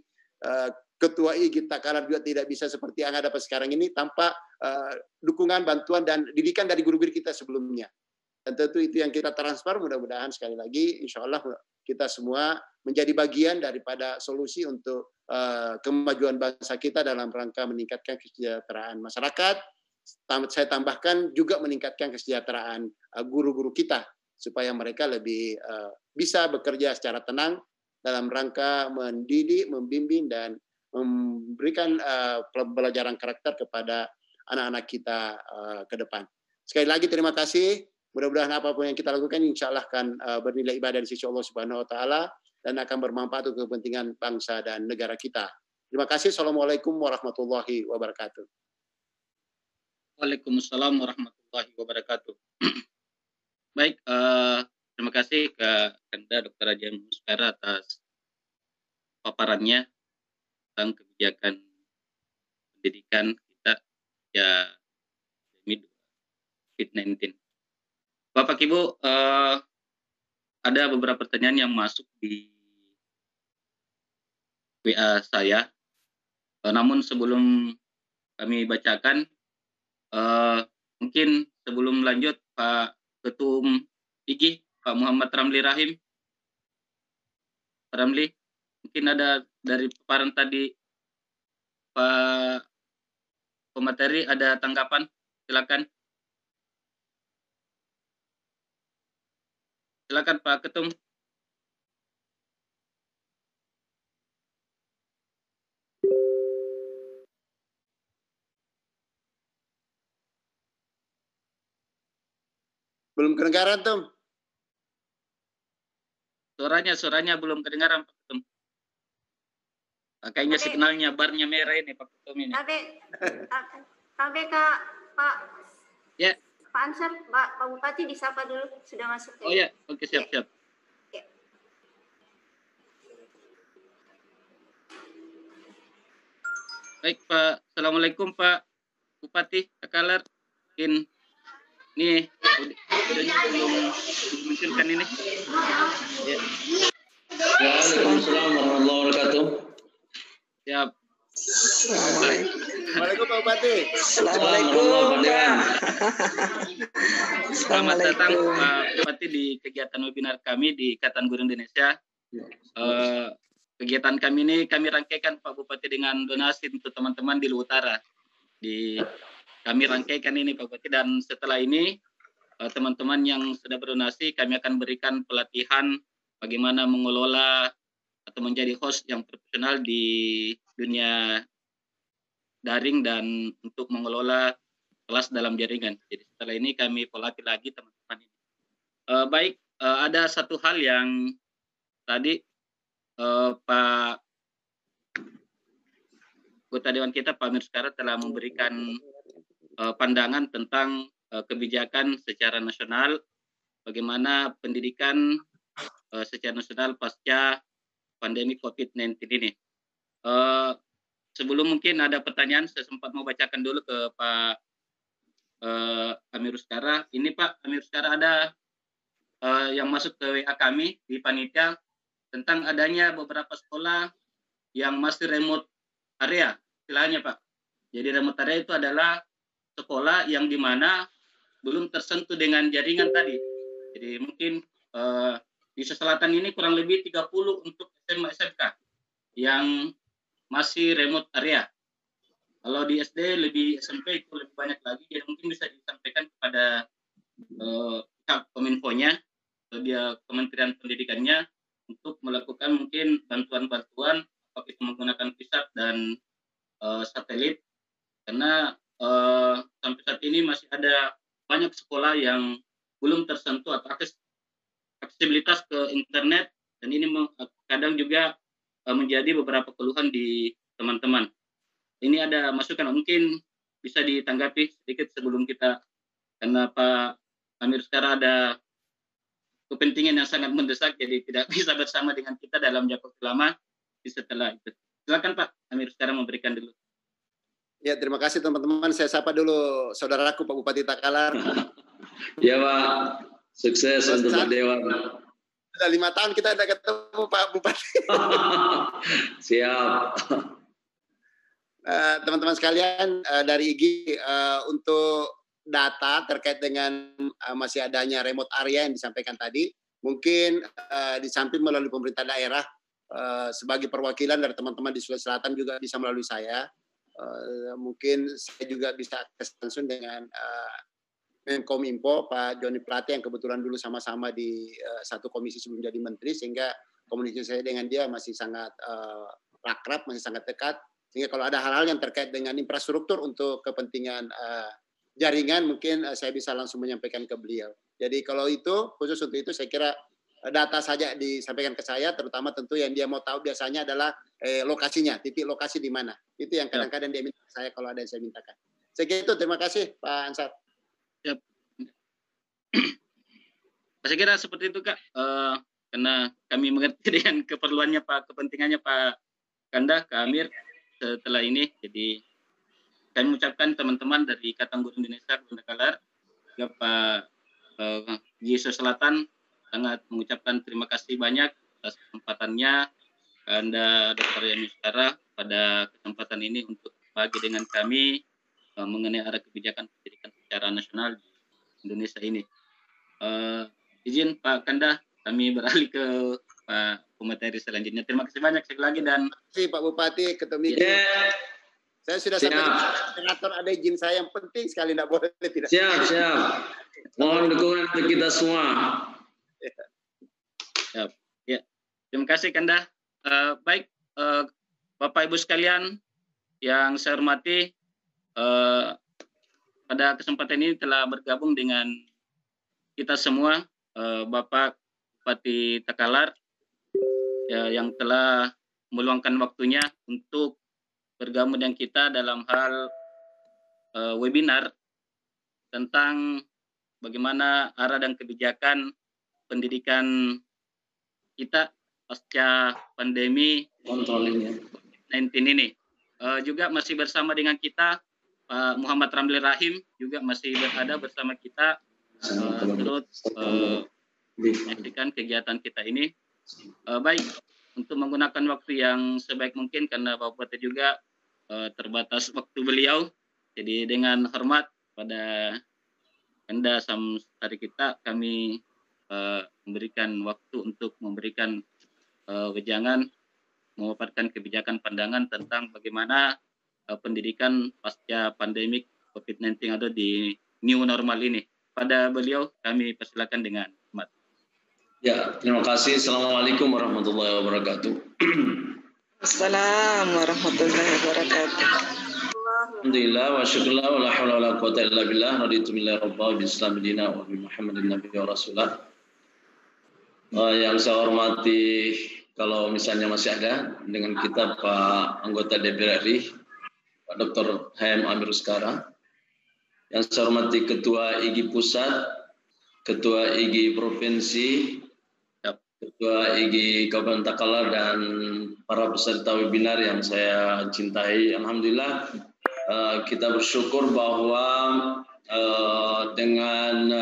Ketua IGI Takalar juga tidak bisa seperti yang ada sekarang ini tanpa dukungan, bantuan, dan didikan dari guru-guru kita sebelumnya. Dan tentu itu yang kita transfer. Mudah-mudahan sekali lagi, insya Allah kita semua menjadi bagian daripada solusi untuk kemajuan bangsa kita dalam rangka meningkatkan kesejahteraan masyarakat, saya tambahkan juga meningkatkan kesejahteraan guru-guru kita supaya mereka lebih bisa bekerja secara tenang dalam rangka mendidik, membimbing dan memberikan pembelajaran karakter kepada anak-anak kita ke depan. Sekali lagi terima kasih. Mudah-mudahan apapun yang kita lakukan insya Allah akan bernilai ibadah di sisi Allah Subhanahu Wa Taala dan akan bermanfaat untuk kepentingan bangsa dan negara kita. Terima kasih. Assalamualaikum warahmatullahi wabarakatuh. Waalaikumsalam warahmatullahi wabarakatuh. Baik, terima kasih ke Anda Dr. Raja Muskara atas paparannya tentang kebijakan pendidikan kita ya demi COVID-19. Bapak Ibu, ada beberapa pertanyaan yang masuk di WA saya. Namun sebelum kami bacakan, mungkin sebelum lanjut Pak Ketum IG, Pak Muhammad Ramli Rahim. Pak Ramli, mungkin ada dari paparan tadi Pak pemateri ada tanggapan? Silakan. Silakan Pak Ketum. Belum kedengaran, Tom. Suaranya belum kedengaran Pak Ketum. Kayaknya signalnya barnya merah ini Pak Ketum ini. Tapi Kak, Pak. Ya. Pak Ansar, Pak Bupati disapa dulu, sudah masuk. Oh ya, oke siap. Ya. Baik Pak, Assalamualaikum Pak Bupati Takalar. Ini belum dimunculkan ini. Ya. Waalaikumsalam warahmatullahi wabarakatuh. Siap. Assalamualaikum Pak Bupati. Assalamualaikum Pak. Selamat datang Pak Bupati di kegiatan webinar kami di Ikatan Guru Indonesia. Kegiatan kami ini kami rangkaikan Pak Bupati dengan donasi untuk teman-teman di luar utara. Kami rangkaikan ini Pak Bupati dan setelah ini teman-teman yang sudah berdonasi kami akan berikan pelatihan bagaimana mengelola atau menjadi host yang profesional di dunia daring dan untuk mengelola kelas dalam jaringan. Jadi setelah ini kami pelatih lagi teman-teman ini. Baik, ada satu hal yang tadi Pak anggota Dewan kita Pak Amir Skara telah memberikan pandangan tentang kebijakan secara nasional, bagaimana pendidikan secara nasional pasca pandemi COVID-19 ini. Sebelum mungkin ada pertanyaan, saya sempat mau bacakan dulu ke Pak Amir Skara. Ini Pak Amir Skara ada yang masuk ke WA kami di panitia tentang adanya beberapa sekolah yang masih remote area, istilahnya Pak. Jadi remote area itu adalah sekolah yang dimana belum tersentuh dengan jaringan tadi. Jadi mungkin di Selatan ini kurang lebih 30 untuk SMA SMK yang masih remote area. Kalau di SD lebih SMP itu lebih banyak lagi. Jadi mungkin bisa disampaikan kepada Kominfo-nya atau dia Kementerian Pendidikannya untuk melakukan mungkin bantuan-bantuan apakah itu menggunakan VSAT dan satelit, karena sampai saat ini masih ada banyak sekolah yang belum tersentuh atau aksesibilitas ke internet, dan ini kadang juga menjadi beberapa keluhan di teman-teman. Ini ada masukan mungkin bisa ditanggapi sedikit sebelum kita, karena Pak Amir sekarang ada kepentingan yang sangat mendesak, jadi tidak bisa bersama dengan kita dalam jangka lama setelah itu. Silakan Pak Amir sekarang memberikan dulu. Ya, terima kasih teman-teman. Saya sapa dulu saudaraku Pak Bupati Takalar. Ya Pak, sukses untuk Pak Dewan. Sudah 5 tahun kita tidak ketemu Pak Bupati. Siap. Teman-teman sekalian dari IG untuk data terkait dengan masih adanya remote area yang disampaikan tadi, mungkin di samping melalui pemerintah daerah sebagai perwakilan dari teman-teman di Sulawesi Selatan juga bisa melalui saya. mungkin saya juga bisa akses langsung dengan Menkominfo Pak Joni Plate yang kebetulan dulu sama-sama di satu komisi sebelum jadi menteri, sehingga komunikasi saya dengan dia masih sangat akrab, masih sangat dekat, sehingga kalau ada hal-hal yang terkait dengan infrastruktur untuk kepentingan jaringan mungkin saya bisa langsung menyampaikan ke beliau. Jadi kalau itu khusus untuk itu saya kira data saja disampaikan ke saya, terutama tentu yang dia mau tahu biasanya adalah lokasinya, titik lokasi di mana. Itu yang kadang-kadang dia minta saya kalau ada yang saya mintakan. Saya kira itu, terima kasih Pak Ansar. Yap. Saya kira seperti itu Kak, karena kami mengerti dengan keperluannya Pak, kepentingannya Pak Kanda, Kak Amir setelah ini. Jadi kami mengucapkan teman-teman dari Ikatan Guru Indonesia Guru Takalar, juga Pak Yesus Selatan, sangat mengucapkan terima kasih banyak atas kesempatannya Anda Dr. Yamin Syara pada kesempatan ini untuk berbagi dengan kami mengenai arah kebijakan pendidikan secara nasional di Indonesia ini. Izin Pak Kanda, kami beralih ke Pak pemateri selanjutnya. Terima kasih banyak sekali lagi dan terima kasih Pak Bupati, Ketua Miki. Saya sudah sampai senator, ada izin saya yang penting sekali, tidak boleh tidak. Siap. Mohon dukungan untuk kita semua. Ya, terima kasih Kanda. Baik, Bapak Ibu sekalian yang saya hormati, pada kesempatan ini telah bergabung dengan kita semua Bapak Bupati Takalar yang telah meluangkan waktunya untuk bergabung dengan kita dalam hal webinar tentang bagaimana arah dan kebijakan pendidikan kita pasca pandemi COVID-19 ini. Juga masih bersama dengan kita Pak Muhammad Ramli Rahim, juga masih berada bersama kita turut menyaksikan kegiatan kita ini. Baik, untuk menggunakan waktu yang sebaik mungkin karena Bapak Bupati juga terbatas waktu beliau. Jadi dengan hormat pada Anda hari kita, kami memberikan waktu untuk memberikan wejangan, memaparkan kebijakan pandangan tentang bagaimana pendidikan pasca pandemik COVID-19 ada di new normal ini. Pada beliau kami persilakan dengan hormat. Ya, terima kasih. Assalamualaikum warahmatullahi wabarakatuh. Assalamualaikum warahmatullahi wabarakatuh. Alhamdulillah wa syukurlah wa la hawla wa la quwwata illa billah. Raditu billahi rabba bi islam dina wa bi Muhammadin nabiyyi wa rasulah. Yang saya hormati, kalau misalnya masih ada dengan kita Pak anggota DPR RI, Pak Dr. H.M. Amir Uskara. Yang saya hormati Ketua IGI Pusat, Ketua IGI Provinsi, Ketua IGI Kabupaten Takalar, dan para peserta webinar yang saya cintai. Alhamdulillah, kita bersyukur bahwa dengan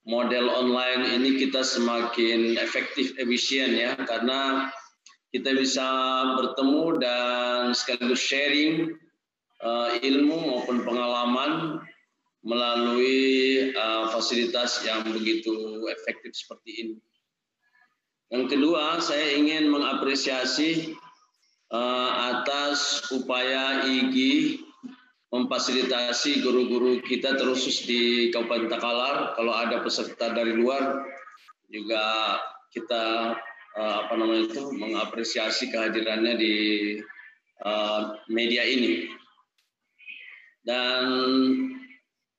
model online ini kita semakin efektif, efisien ya, karena kita bisa bertemu dan sekaligus sharing ilmu maupun pengalaman melalui fasilitas yang begitu efektif seperti ini. Yang kedua, saya ingin mengapresiasi atas upaya IGI memfasilitasi guru-guru kita terusus di Kabupaten Takalar. Kalau ada peserta dari luar juga kita mengapresiasi kehadirannya di media ini. Dan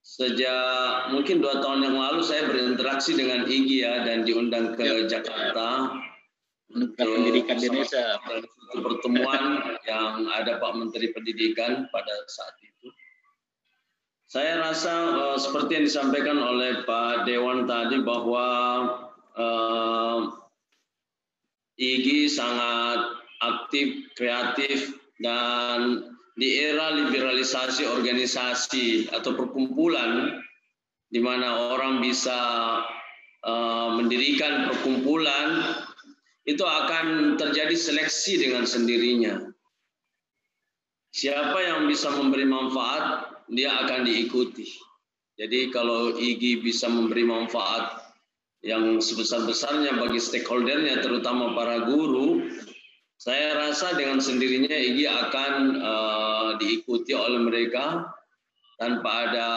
sejak mungkin 2 tahun yang lalu saya berinteraksi dengan IGI ya, dan diundang ke Jakarta untuk pendidikan Indonesia. Pertemuan yang ada Pak Menteri Pendidikan pada saat itu. Saya rasa seperti yang disampaikan oleh Pak Dewan tadi bahwa IGI sangat aktif, kreatif, dan di era liberalisasi organisasi atau perkumpulan di mana orang bisa mendirikan perkumpulan, itu akan terjadi seleksi dengan sendirinya. Siapa yang bisa memberi manfaat, dia akan diikuti. Jadi kalau IGI bisa memberi manfaat yang sebesar-besarnya bagi stakeholdernya, terutama para guru, Saya rasa dengan sendirinya IGI akan diikuti oleh mereka. Tanpa ada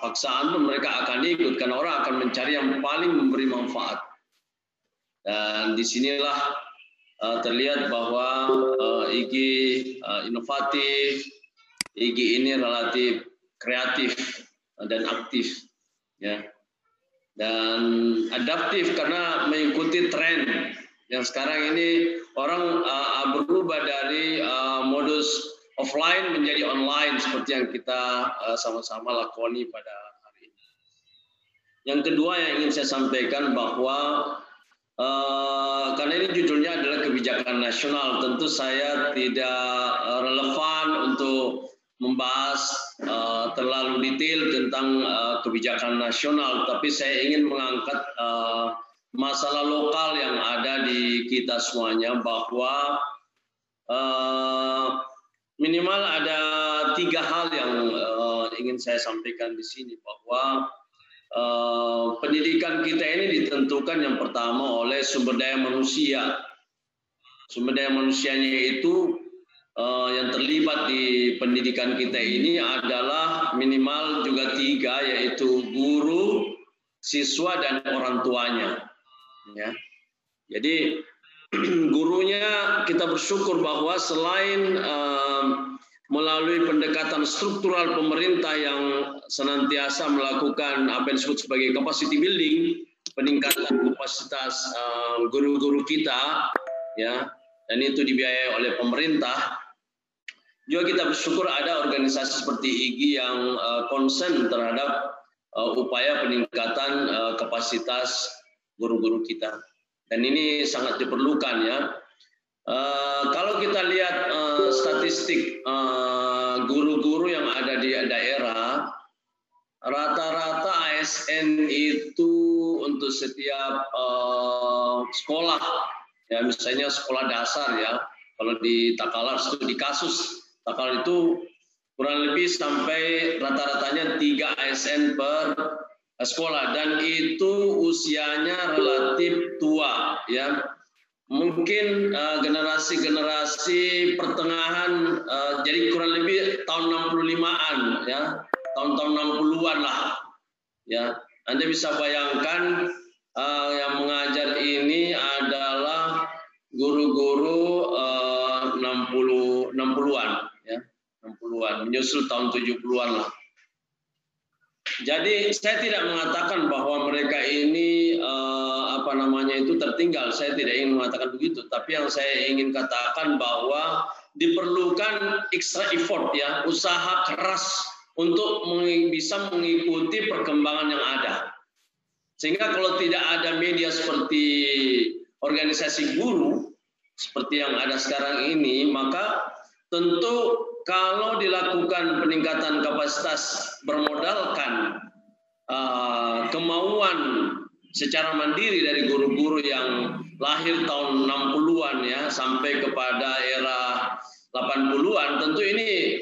paksaan pun mereka akan ikut, karena orang akan mencari yang paling memberi manfaat. Dan disinilah terlihat bahwa IGI inovatif, IGI ini relatif kreatif dan aktif, ya, dan adaptif karena mengikuti tren yang sekarang ini orang berubah dari modus offline menjadi online seperti yang kita sama-sama lakoni pada hari ini. Yang kedua yang ingin saya sampaikan bahwa karena ini judulnya adalah kebijakan nasional, tentu saya tidak relevan untuk membahas terlalu detail tentang kebijakan nasional, tapi saya ingin mengangkat masalah lokal yang ada di kita semuanya, bahwa minimal ada 3 hal yang ingin saya sampaikan di sini, bahwa pendidikan kita ini ditentukan yang pertama oleh sumber daya manusia. Sumber daya manusianya itu yang terlibat di pendidikan kita ini adalah minimal juga 3, yaitu guru, siswa, dan orang tuanya. Ya. Jadi gurunya kita bersyukur bahwa selain melalui pendekatan struktural pemerintah yang senantiasa melakukan apa yang disebut sebagai capacity building, peningkatan kapasitas guru-guru kita, ya, dan itu dibiayai oleh pemerintah. Juga kita bersyukur ada organisasi seperti IGI yang konsen terhadap upaya peningkatan kapasitas guru-guru kita, dan ini sangat diperlukan, ya. Kalau kita lihat statistik guru-guru yang ada di daerah, rata-rata ASN itu untuk setiap sekolah, ya, misalnya sekolah dasar, ya, kalau di Takalar di kasus Takalar itu kurang lebih sampai rata-ratanya 3 ASN per sekolah, dan itu usianya relatif tua, ya. Mungkin generasi-generasi pertengahan, jadi kurang lebih tahun 65-an, ya, tahun-tahun 60-an lah, ya. Anda bisa bayangkan yang mengajar ini adalah guru-guru 60-an, ya, 60-an, menyusul tahun 70-an lah. Jadi saya tidak mengatakan bahwa mereka ini tertinggal. Saya tidak ingin mengatakan begitu. Tapi yang saya ingin katakan bahwa diperlukan extra effort, ya, usaha keras untuk bisa mengikuti perkembangan yang ada. Sehingga kalau tidak ada media seperti organisasi guru seperti yang ada sekarang ini, maka tentu kalau dilakukan peningkatan kapasitas bermodalkan kemauan secara mandiri dari guru-guru yang lahir tahun 60-an, ya, sampai kepada era 80-an, tentu ini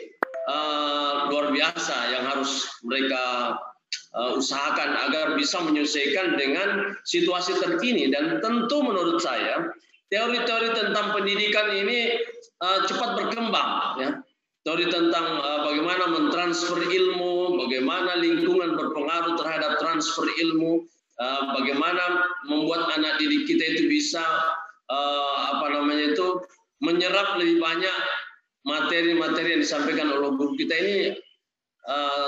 luar biasa yang harus mereka usahakan agar bisa menyesuaikan dengan situasi terkini. Dan tentu menurut saya teori-teori tentang pendidikan ini cepat berkembang, ya. Teori tentang bagaimana mentransfer ilmu, bagaimana lingkungan berpengaruh terhadap transfer ilmu, bagaimana membuat anak didik kita itu bisa menyerap lebih banyak materi-materi yang disampaikan oleh guru kita ini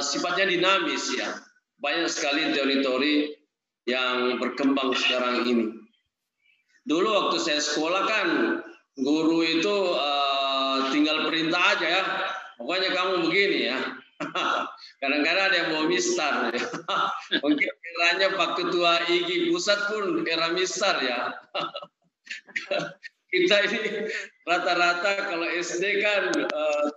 sifatnya dinamis, ya. Banyak sekali teori-teori yang berkembang sekarang ini. Dulu waktu saya sekolah kan guru itu tinggal perintah aja, ya. Pokoknya kamu begini, ya. Kadang-kadang ada yang bawa mistar, ya. Mungkin eranya Pak Ketua IGI Pusat pun era mistar, ya. Kita ini rata-rata kalau SD kan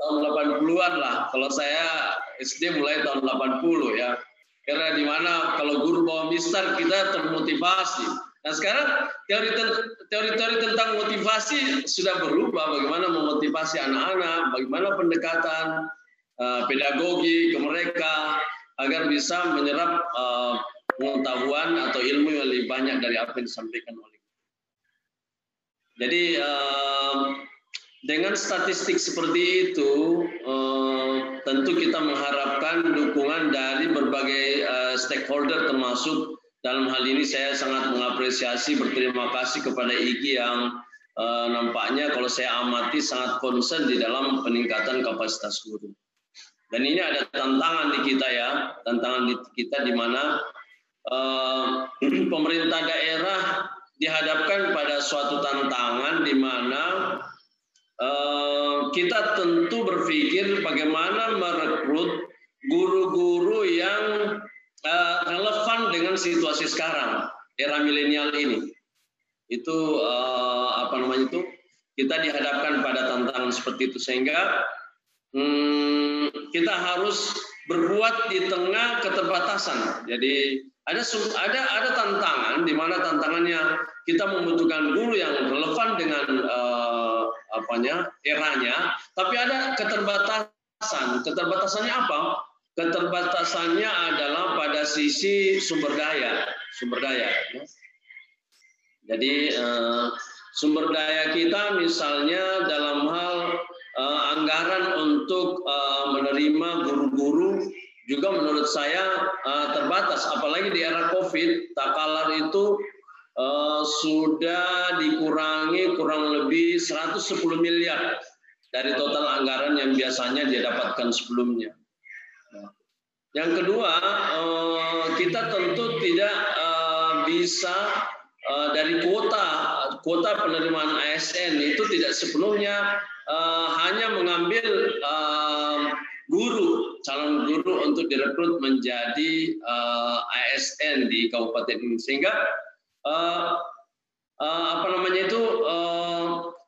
tahun 80-an lah. Kalau saya SD mulai tahun 80, ya. Karena di mana kalau guru bawa mistar kita termotivasi. Nah sekarang teori-teori tentang motivasi sudah berubah. Bagaimana memotivasi anak-anak, bagaimana pendekatan pedagogi ke mereka agar bisa menyerap pengetahuan atau ilmu yang lebih banyak dari apa yang disampaikan oleh. Jadi dengan statistik seperti itu, tentu kita mengharapkan dukungan dari berbagai stakeholder, termasuk dalam hal ini saya sangat mengapresiasi, berterima kasih kepada IGI yang nampaknya kalau saya amati sangat concern di dalam peningkatan kapasitas guru. Dan ini ada tantangan di kita ya, tantangan di kita di mana pemerintah daerah dihadapkan pada suatu tantangan di mana kita tentu berpikir bagaimana merekrut guru-guru yang relevan dengan situasi sekarang, era milenial ini. Itu kita dihadapkan pada tantangan seperti itu, sehingga kita harus berbuat di tengah keterbatasan. Jadi ada tantangan di mana tantangannya kita membutuhkan guru yang relevan dengan eranya, tapi ada keterbatasan. Keterbatasannya apa? Keterbatasannya adalah pada sisi sumber daya. Jadi sumber daya kita misalnya dalam hal anggaran untuk menerima guru-guru juga menurut saya terbatas, apalagi di era COVID. Takalar itu sudah dikurangi kurang lebih 110 miliar dari total anggaran yang biasanya dia dapatkan sebelumnya. Yang kedua, kita tentu tidak bisa dari kuota penerimaan ASN itu tidak sepenuhnya hanya mengambil calon guru untuk direkrut menjadi ASN di kabupaten ini, sehingga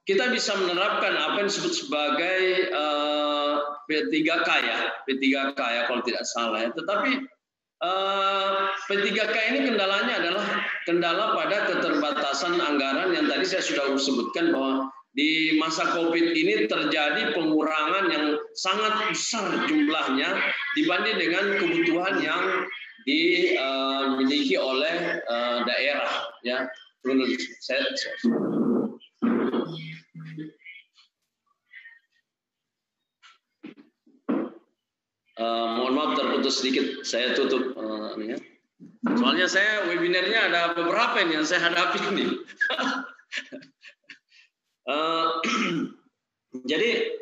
kita bisa menerapkan apa yang disebut sebagai P3K ya kalau tidak salah ya. Tetapi P3K ini kendalanya adalah kendala pada keterbatasan anggaran yang tadi saya sudah sebutkan, bahwa di masa COVID ini terjadi pengurangan yang sangat besar jumlahnya dibanding dengan kebutuhan yang dimiliki oleh daerah ya. Mohon maaf terputus sedikit, saya tutup ya. Soalnya saya webinarnya ada beberapa yang saya hadapi nih. Jadi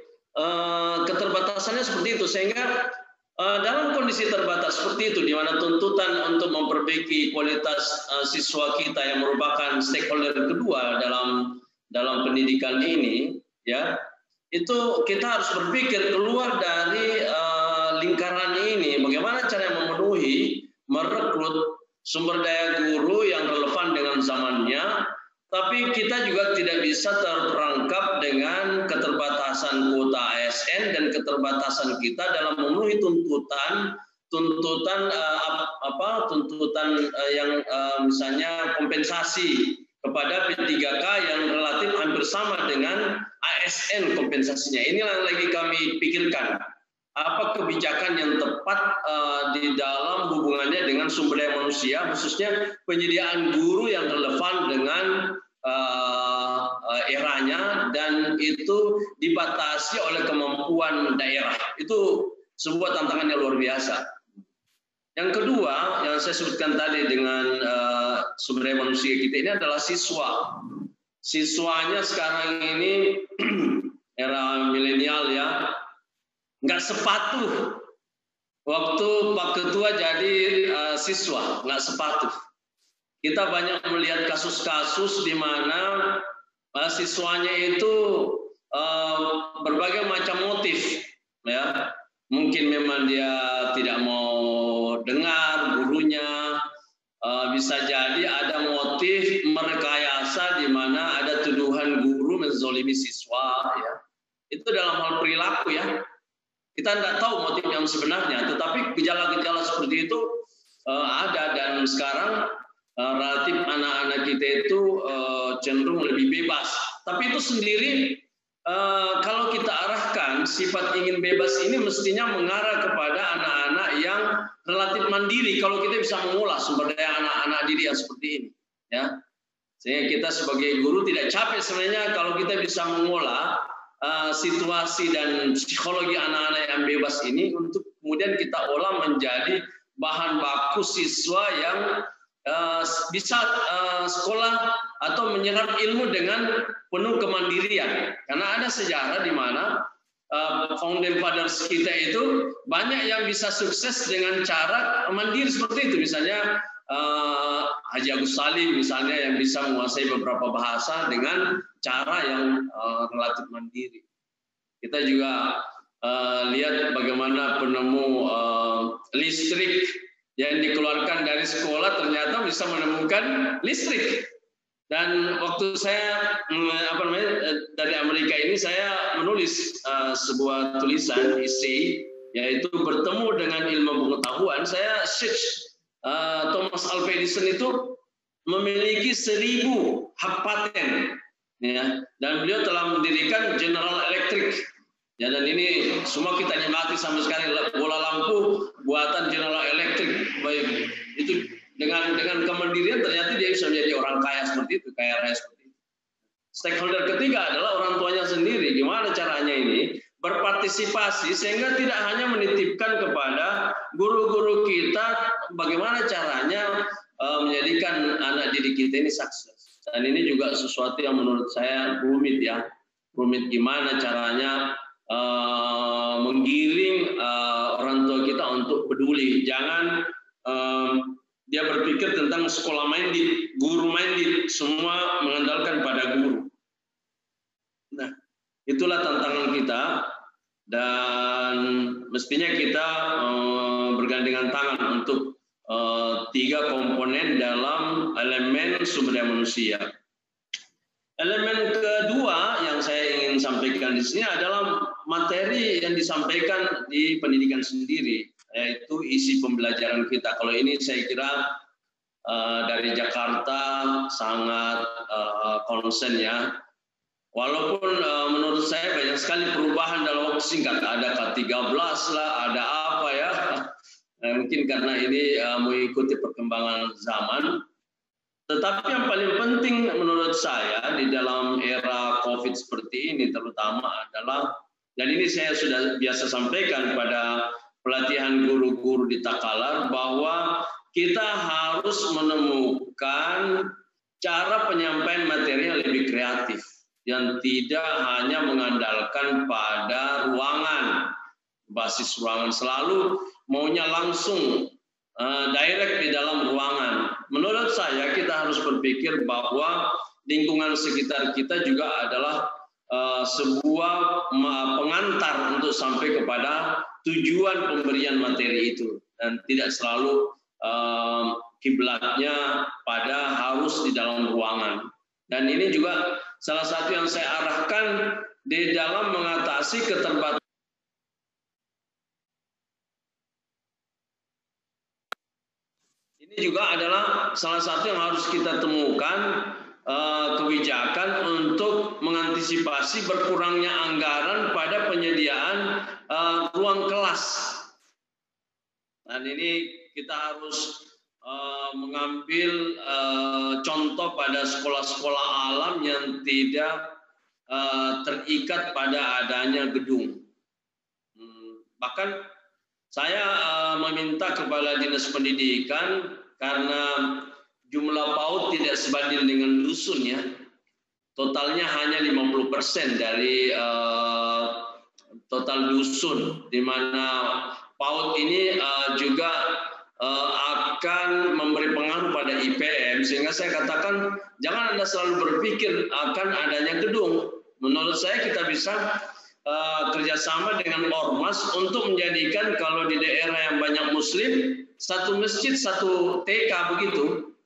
keterbatasannya seperti itu, sehingga dalam kondisi terbatas seperti itu, di mana tuntutan untuk memperbaiki kualitas siswa kita yang merupakan stakeholder kedua dalam pendidikan ini, ya, itu kita harus berpikir keluar dari lingkaran ini, bagaimana cara memenuhi, merekrut sumber daya guru yang relevan dengan zamannya. Tapi kita juga tidak bisa terperangkap dengan keterbatasan kuota ASN dan keterbatasan kita dalam memenuhi tuntutan yang misalnya kompensasi kepada P3K yang relatif hampir sama dengan ASN kompensasinya. Inilah yang lagi kami pikirkan. Apa kebijakan yang tepat di dalam hubungannya dengan sumber daya manusia, khususnya penyediaan guru yang relevan dengan eranya, dan itu dibatasi oleh kemampuan daerah. Itu sebuah tantangan yang luar biasa. Yang kedua, yang saya sebutkan tadi dengan sumber daya manusia kita ini adalah siswa. Siswanya sekarang ini era milenial ya, nggak sepatuh waktu Pak Ketua jadi siswa, nggak sepatuh. Kita banyak melihat kasus-kasus di mana siswanya itu berbagai macam motif, ya. Mungkin memang dia tidak mau dengar gurunya, bisa jadi ada motif merekayasa di mana ada tuduhan guru menzolimi siswa, ya. Itu dalam hal perilaku ya. Kita tidak tahu motif yang sebenarnya, tetapi gejala-gejala seperti itu ada, dan sekarang relatif anak-anak kita itu cenderung lebih bebas. Tapi itu sendiri kalau kita arahkan sifat ingin bebas ini mestinya mengarah kepada anak-anak yang relatif mandiri. Kalau kita bisa mengolah sumber daya anak-anak didik yang seperti ini, ya. Sehingga kita sebagai guru tidak capek sebenarnya kalau kita bisa mengolah situasi dan psikologi anak-anak yang bebas ini untuk kemudian kita olah menjadi bahan baku siswa yang bisa sekolah atau menyerap ilmu dengan penuh kemandirian. Karena ada sejarah di mana founding fathers kita itu banyak yang bisa sukses dengan cara mandiri seperti itu. Misalnya Haji Agus Salim misalnya yang bisa menguasai beberapa bahasa dengan cara yang relatif mandiri. Kita juga lihat bagaimana penemu listrik yang dikeluarkan dari sekolah ternyata bisa menemukan listrik. Dan waktu saya dari Amerika ini saya menulis sebuah tulisan essay yaitu bertemu dengan ilmu pengetahuan. Saya search Thomas Alva Edison itu memiliki 1000 hak paten, ya, dan beliau telah mendirikan General Electric. Ya, dan ini semua kita nikmati sampai sekarang, bola lampu buatan General Electric. Baik, itu dengan kemandirian ternyata dia bisa menjadi orang kaya seperti itu, kaya raya seperti itu. Stakeholder ketiga adalah orang tuanya sendiri. Gimana caranya ini? Berpartisipasi sehingga tidak hanya menitipkan kepada guru-guru kita bagaimana caranya menjadikan anak didik kita ini sukses. Dan ini juga sesuatu yang menurut saya rumit ya. Rumit gimana caranya menggiring orang tua kita untuk peduli. Jangan dia berpikir tentang sekolah minded, guru minded, semua mengandalkan pada guru. Nah, itulah tantangan kita dan mestinya kita bergandengan tangan untuk 3 komponen dalam elemen sumber daya manusia. Elemen kedua yang saya ingin sampaikan di sini adalah materi yang disampaikan di pendidikan sendiri, yaitu isi pembelajaran kita. Kalau ini saya kira dari Jakarta sangat konsen ya. Walaupun menurut saya banyak sekali perubahan dalam waktu singkat, ada K13 lah, ada apa ya, mungkin karena ini mengikuti perkembangan zaman. Tetapi yang paling penting menurut saya di dalam era COVID seperti ini terutama adalah, dan ini saya sudah biasa sampaikan pada pelatihan guru-guru di Takalar, bahwa kita harus menemukan cara penyampaian materi yang lebih kreatif, yang tidak hanya mengandalkan pada ruangan, basis ruangan, selalu maunya langsung direct di dalam ruangan. Menurut saya kita harus berpikir bahwa lingkungan sekitar kita juga adalah sebuah pengantar untuk sampai kepada tujuan pemberian materi itu, dan tidak selalu kiblatnya pada harus di dalam ruangan. Dan ini juga salah satu yang saya arahkan di dalam mengatasi keterbatasan. Ini juga adalah salah satu yang harus kita temukan kebijakan untuk mengantisipasi berkurangnya anggaran pada penyediaan ruang kelas. Dan ini kita harus mengambil contoh pada sekolah-sekolah alam yang tidak terikat pada adanya gedung. Bahkan saya meminta kepada Dinas Pendidikan, karena jumlah PAUD tidak sebanding dengan dusun ya, totalnya hanya 50% dari total dusun, di mana PAUD ini juga akan memberi pengaruh pada IPM, sehingga saya katakan jangan Anda selalu berpikir akan adanya gedung. Menurut saya kita bisa kerjasama dengan ormas untuk menjadikan, kalau di daerah yang banyak Muslim, satu masjid satu TK begitu,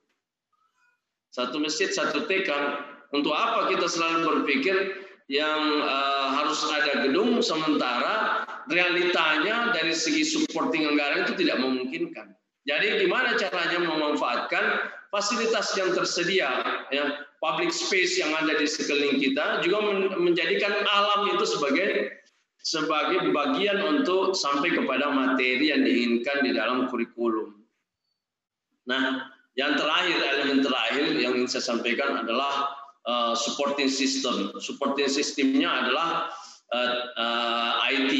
satu masjid satu TK. Untuk apa kita selalu berpikir yang harus ada gedung, sementara realitanya dari segi supporting anggaran itu tidak memungkinkan. Jadi gimana caranya memanfaatkan fasilitas yang tersedia, ya, public space yang ada di sekeliling kita, juga menjadikan alam itu sebagai bagian untuk sampai kepada materi yang diinginkan di dalam kurikulum. Nah, Yang terakhir, elemen terakhir yang ingin saya sampaikan adalah supporting system. Supporting systemnya adalah IT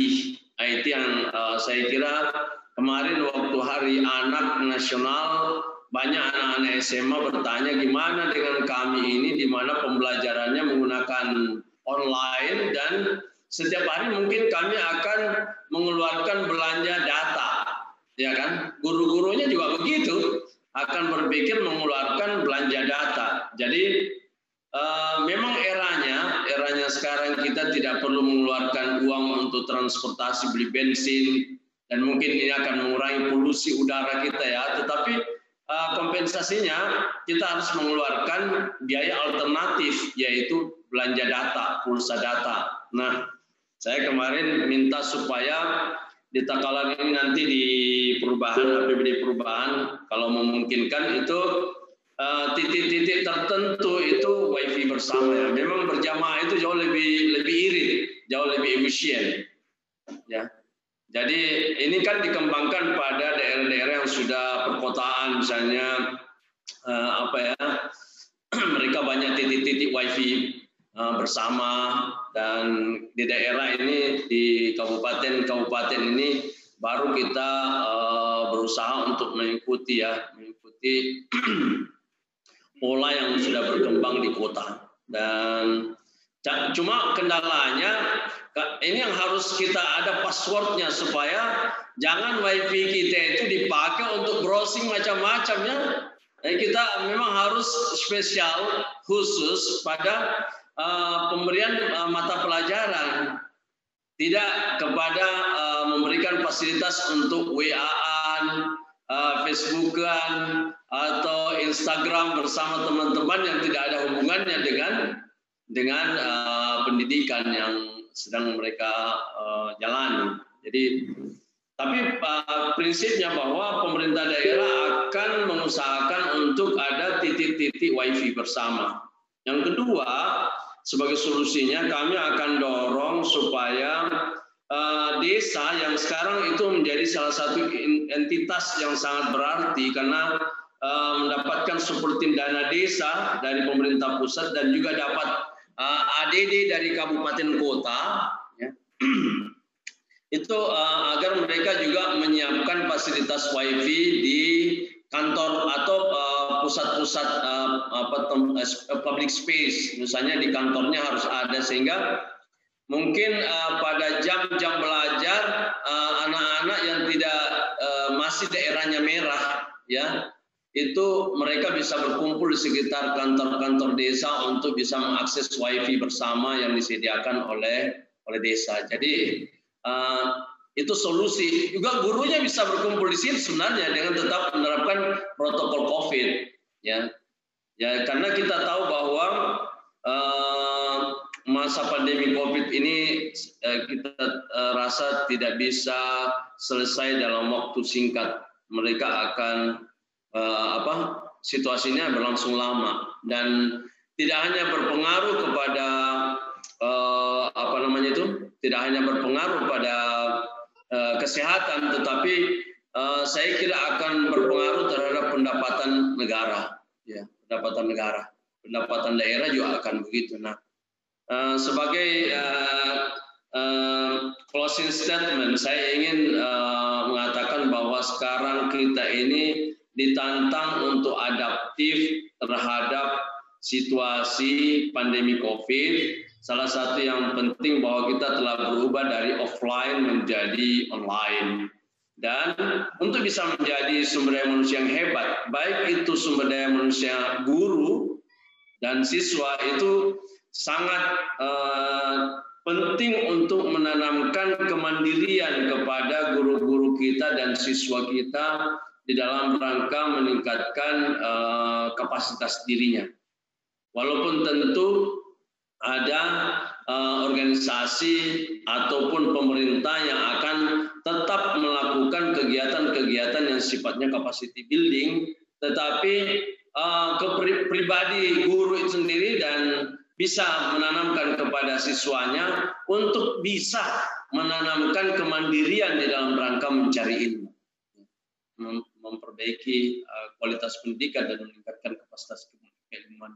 yang saya kira kemarin waktu Hari Anak Nasional banyak anak-anak SMA bertanya gimana dengan kami ini di mana pembelajarannya menggunakan online dan setiap hari mungkin kami akan mengeluarkan belanja data, ya kan? Guru-gurunya juga begitu, akan berpikir mengeluarkan belanja data. Jadi memang eranya sekarang kita tidak perlu mengeluarkan uang untuk transportasi, beli bensin, dan mungkin ini akan mengurangi polusi udara kita ya. Tetapi kompensasinya kita harus mengeluarkan biaya alternatif, yaitu belanja data, pulsa data. Nah, saya kemarin minta supaya di Takalar ini nanti di perubahan, APBD perubahan, kalau memungkinkan itu titik-titik tertentu itu wifi bersama ya. Memang berjamaah itu jauh lebih irit, jauh lebih efisien. Ya. Jadi ini kan dikembangkan pada daerah-daerah yang sudah perkotaan, misalnya mereka banyak titik-titik wifi bersama, dan di daerah ini di kabupaten ini baru kita berusaha untuk mengikuti pola yang sudah berkembang di kota. Dan cuma kendalanya ini yang harus kita ada passwordnya supaya jangan wifi kita itu dipakai untuk browsing macam-macamnya. Kita memang harus spesial khusus pada pemberian mata pelajaran, tidak kepada memberikan fasilitas untuk WA-an, Facebook-an, atau Instagram bersama teman-teman yang tidak ada hubungannya dengan pendidikan yang sedang mereka jalani. Jadi, tapi prinsipnya bahwa pemerintah daerah akan mengusahakan untuk ada titik-titik wifi bersama. Yang kedua, sebagai solusinya kami akan dorong supaya desa yang sekarang itu menjadi salah satu entitas yang sangat berarti karena mendapatkan supporting dana desa dari pemerintah pusat dan juga dapat ADD dari kabupaten kota, ya. Itu agar mereka juga menyiapkan fasilitas wifi di kantor atau pusat-pusat public space, misalnya di kantornya harus ada, sehingga mungkin pada jam-jam belajar anak-anak yang tidak masih daerahnya merah, ya, itu mereka bisa berkumpul di sekitar kantor-kantor desa untuk bisa mengakses wifi bersama yang disediakan oleh desa. Jadi itu solusi. Juga gurunya bisa berkumpul di sini sebenarnya dengan tetap menerapkan protokol COVID, ya. Ya, karena kita tahu bahwa masa pandemi COVID ini kita rasa tidak bisa selesai dalam waktu singkat. Mereka akan situasinya berlangsung lama dan tidak hanya berpengaruh kepada tidak hanya berpengaruh pada kesehatan, tetapi saya kira akan berpengaruh terhadap pendapatan negara, ya, pendapatan daerah juga akan begitu. Nah, sebagai closing statement, saya ingin mengatakan bahwa sekarang kita ini ditantang untuk adaptif terhadap situasi pandemi COVID. Salah satu yang penting bahwa kita telah berubah dari offline menjadi online. Dan untuk bisa menjadi sumber daya manusia yang hebat, baik itu sumber daya manusia guru dan siswa, itu sangat penting untuk menanamkan kemandirian kepada guru-guru kita dan siswa kita di dalam rangka meningkatkan kapasitas dirinya. Walaupun tentu ada organisasi ataupun pemerintah yang akan tetap melakukan kegiatan-kegiatan yang sifatnya capacity building, tetapi pribadi guru itu sendiri dan bisa menanamkan kepada siswanya untuk bisa menanamkan kemandirian di dalam rangka mencari ilmu. memperbaiki kualitas pendidikan dan meningkatkan kapasitas keilmuan.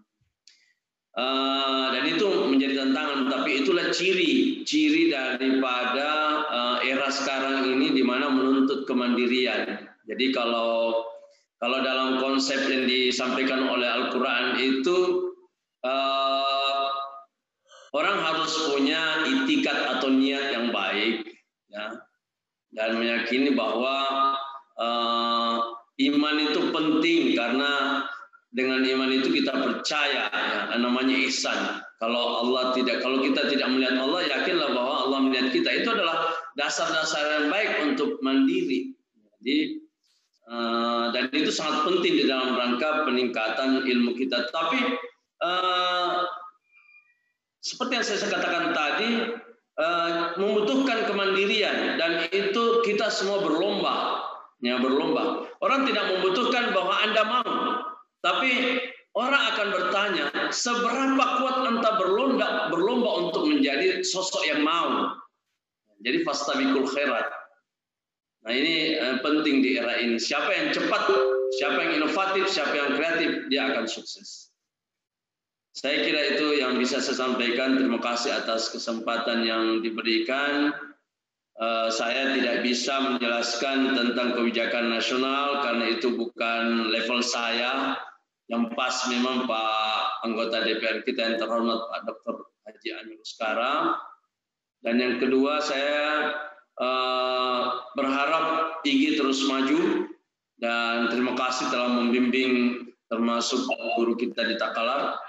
Dan itu menjadi tantangan, tapi itulah ciri daripada era sekarang ini di mana menuntut kemandirian. Jadi kalau dalam konsep yang disampaikan oleh Al-Quran itu orang harus punya itikat atau niat yang baik, ya, dan meyakini bahwa iman itu penting karena dengan iman itu kita percaya, ya, namanya ihsan. Kalau kita tidak melihat Allah, yakinlah bahwa Allah melihat kita. Itu adalah dasar-dasar yang baik untuk mandiri. Jadi dan itu sangat penting di dalam rangka peningkatan ilmu kita. Tapi seperti yang saya katakan tadi, membutuhkan kemandirian dan itu kita semua berlomba. Orang tidak membutuhkan bahwa Anda mau. Tapi orang akan bertanya, seberapa kuat Anda berlomba untuk menjadi sosok yang mau. Jadi fastabiqul khairat. Nah ini penting di era ini. Siapa yang cepat, siapa yang inovatif, siapa yang kreatif, dia akan sukses. Saya kira itu yang bisa saya sampaikan. Terima kasih atas kesempatan yang diberikan. Saya tidak bisa menjelaskan tentang kebijakan nasional karena itu bukan level saya. Yang pas memang Pak anggota DPR kita yang terhormat Pak Dr. Haji Anil Uskara. Dan yang kedua saya berharap IG terus maju dan terima kasih telah membimbing termasuk guru kita di Takalar.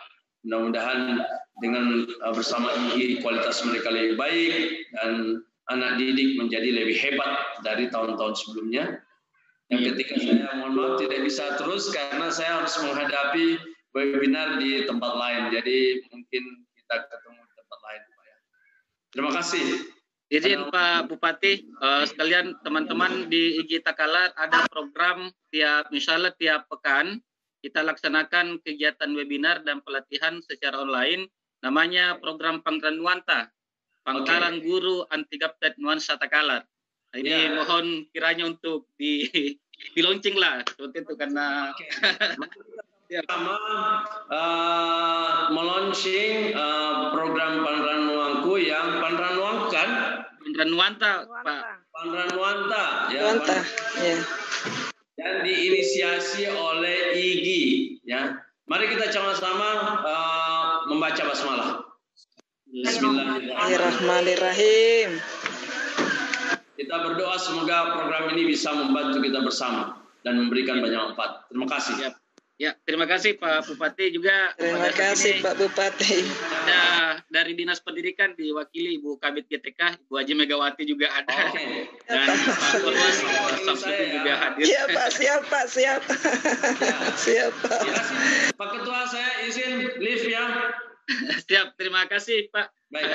Mudah-mudahan dengan bersama IG kualitas mereka lebih baik dan anak didik menjadi lebih hebat dari tahun-tahun sebelumnya. Yang ketika saya mohon maaf tidak bisa terus karena saya harus menghadapi webinar di tempat lain. Jadi mungkin kita ketemu di tempat lain, Pak ya. Terima kasih. Izin Pak Bupati, sekalian teman-teman di IG Takalar ada program misalnya tiap pekan kita laksanakan kegiatan webinar dan pelatihan secara online. Namanya program Pangkalan Nuanta, Pangkalan Guru Anti Gaptek Nuansa Takalar. Ini mohon kiranya untuk di launching lah, seperti itu karena pertama melaunching program Panran Nuangku yang Panran Nuang kan? Panran Nuanta, Pak. Panran Nuanta, ya. Ya. Dan diinisiasi oleh IGI, ya. Mari kita sama-sama membaca basmalah. Bismillahirrahmanirrahim. Kita berdoa semoga program ini bisa membantu kita bersama dan memberikan banyak manfaat. Terima kasih. Ya, terima kasih Pak Bupati juga. Terima kasih Pak Bupati. Ada dari Dinas Pendidikan diwakili Ibu Kabid GTK, Ibu Haji Megawati juga ada. Dan Pak Polres Sabsuti juga hadir. Iya Pak, siap Pak, siap. Siap Pak. Ya, Pak Ketua saya izin live ya. Siap, terima kasih Pak. Baik.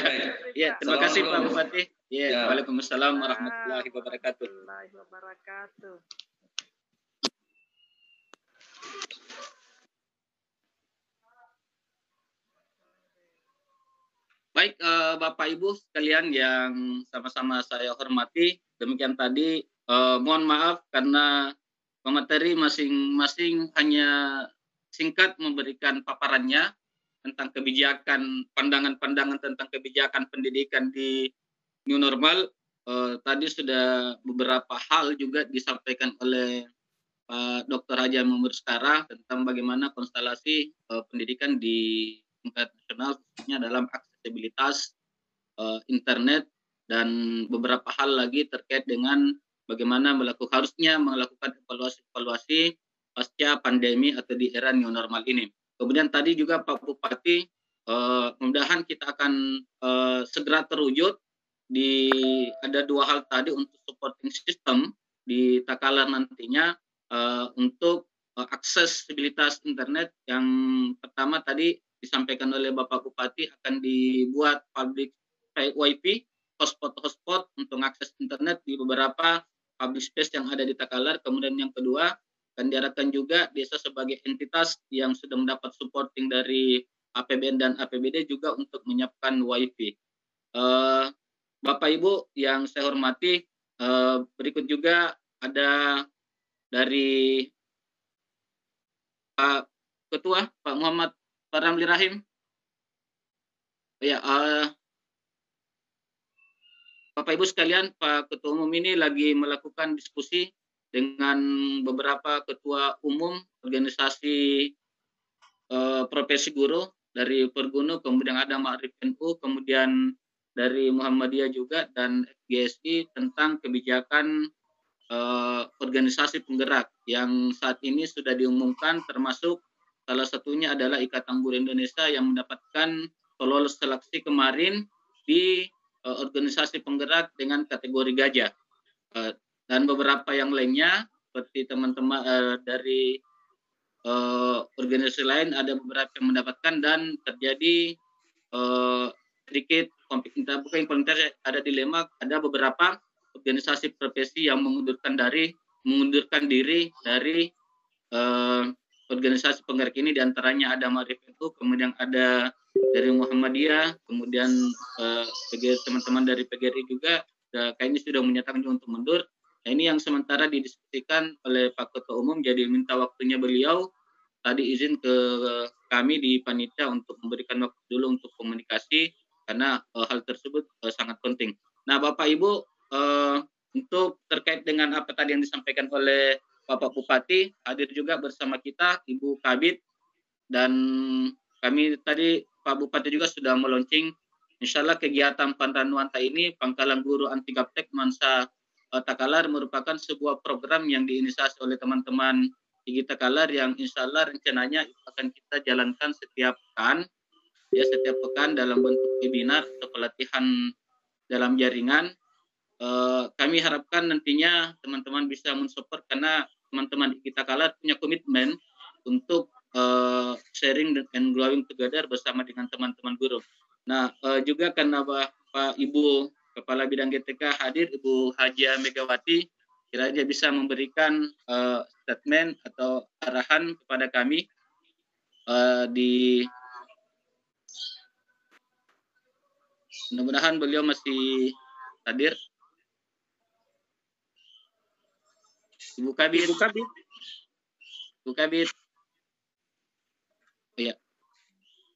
Ya, terima kasih Pak Bupati. Ya, Waalaikumsalam warahmatullahi wabarakatuh. Baik, Bapak Ibu sekalian yang sama-sama saya hormati, demikian tadi mohon maaf karena pemateri masing-masing hanya singkat memberikan paparannya tentang kebijakan, pandangan-pandangan tentang kebijakan pendidikan di new normal. Tadi sudah beberapa hal juga disampaikan oleh Pak Dr. Haji Anil Uskara tentang bagaimana konstelasi pendidikan di tingkat nasional, khususnya dalam aksesibilitas internet dan beberapa hal lagi terkait dengan bagaimana harusnya melakukan evaluasi pasca pandemi atau di era new normal ini. Kemudian tadi juga Pak Bupati, mudah-mudahan kita akan segera terwujud ada dua hal tadi untuk supporting system di Takalar nantinya untuk aksesibilitas internet. Yang pertama tadi disampaikan oleh Bapak Bupati akan dibuat public WiFi hotspot untuk akses internet di beberapa public space yang ada di Takalar. Kemudian yang kedua akan diarahkan juga desa sebagai entitas yang sudah mendapat supporting dari APBN dan APBD juga untuk menyiapkan WiFi. Bapak Ibu yang saya hormati, berikut juga ada dari Pak Ketua, Pak Muhammad Ramli Rahim. Ya, Bapak Ibu sekalian, Pak Ketua Umum ini lagi melakukan diskusi dengan beberapa ketua umum organisasi profesi guru dari Pergunu, kemudian ada Ma'rif NU, kemudian dari Muhammadiyah juga dan FGSI tentang kebijakan organisasi penggerak yang saat ini sudah diumumkan, termasuk salah satunya adalah Ikatan Guru Indonesia yang mendapatkan lolos seleksi kemarin di organisasi penggerak dengan kategori gajah, dan beberapa yang lainnya seperti teman-teman dari organisasi lain ada beberapa yang mendapatkan, dan terjadi sedikit ada dilema, ada beberapa organisasi profesi yang mengundurkan diri dari organisasi penggerak ini, diantaranya ada Ma'rif NU, kemudian ada dari Muhammadiyah, kemudian teman-teman dari PGRI juga kayaknya sudah menyatakan untuk mundur. Nah, ini yang sementara didiskusikan oleh Pak Ketua Umum, jadi minta waktunya beliau tadi izin ke kami di panitia untuk memberikan waktu dulu untuk komunikasi karena hal tersebut sangat penting. Nah, Bapak Ibu, untuk terkait dengan apa tadi yang disampaikan oleh Bapak Bupati, hadir juga bersama kita Ibu Kabid, dan kami tadi Pak Bupati juga sudah meluncing. Insya Allah kegiatan Panranuanta ini, Pangkalan Guru Anti Gaptek Nuansa Takalar, merupakan sebuah program yang diinisiasi oleh teman-teman Igi Takalar yang insya Allah rencananya akan kita jalankan setiap pekan dalam bentuk webinar atau pelatihan dalam jaringan. Kami harapkan nantinya teman-teman bisa mensupport karena teman-teman Igi Takalar punya komitmen untuk sharing and growing together bersama dengan teman-teman guru. Nah, juga karena Pak Ibu Kepala Bidang GTK hadir, Ibu Hajia Megawati, kiranya bisa memberikan statement atau arahan kepada kami mudah-mudahan beliau masih hadir. Ibu Kabid.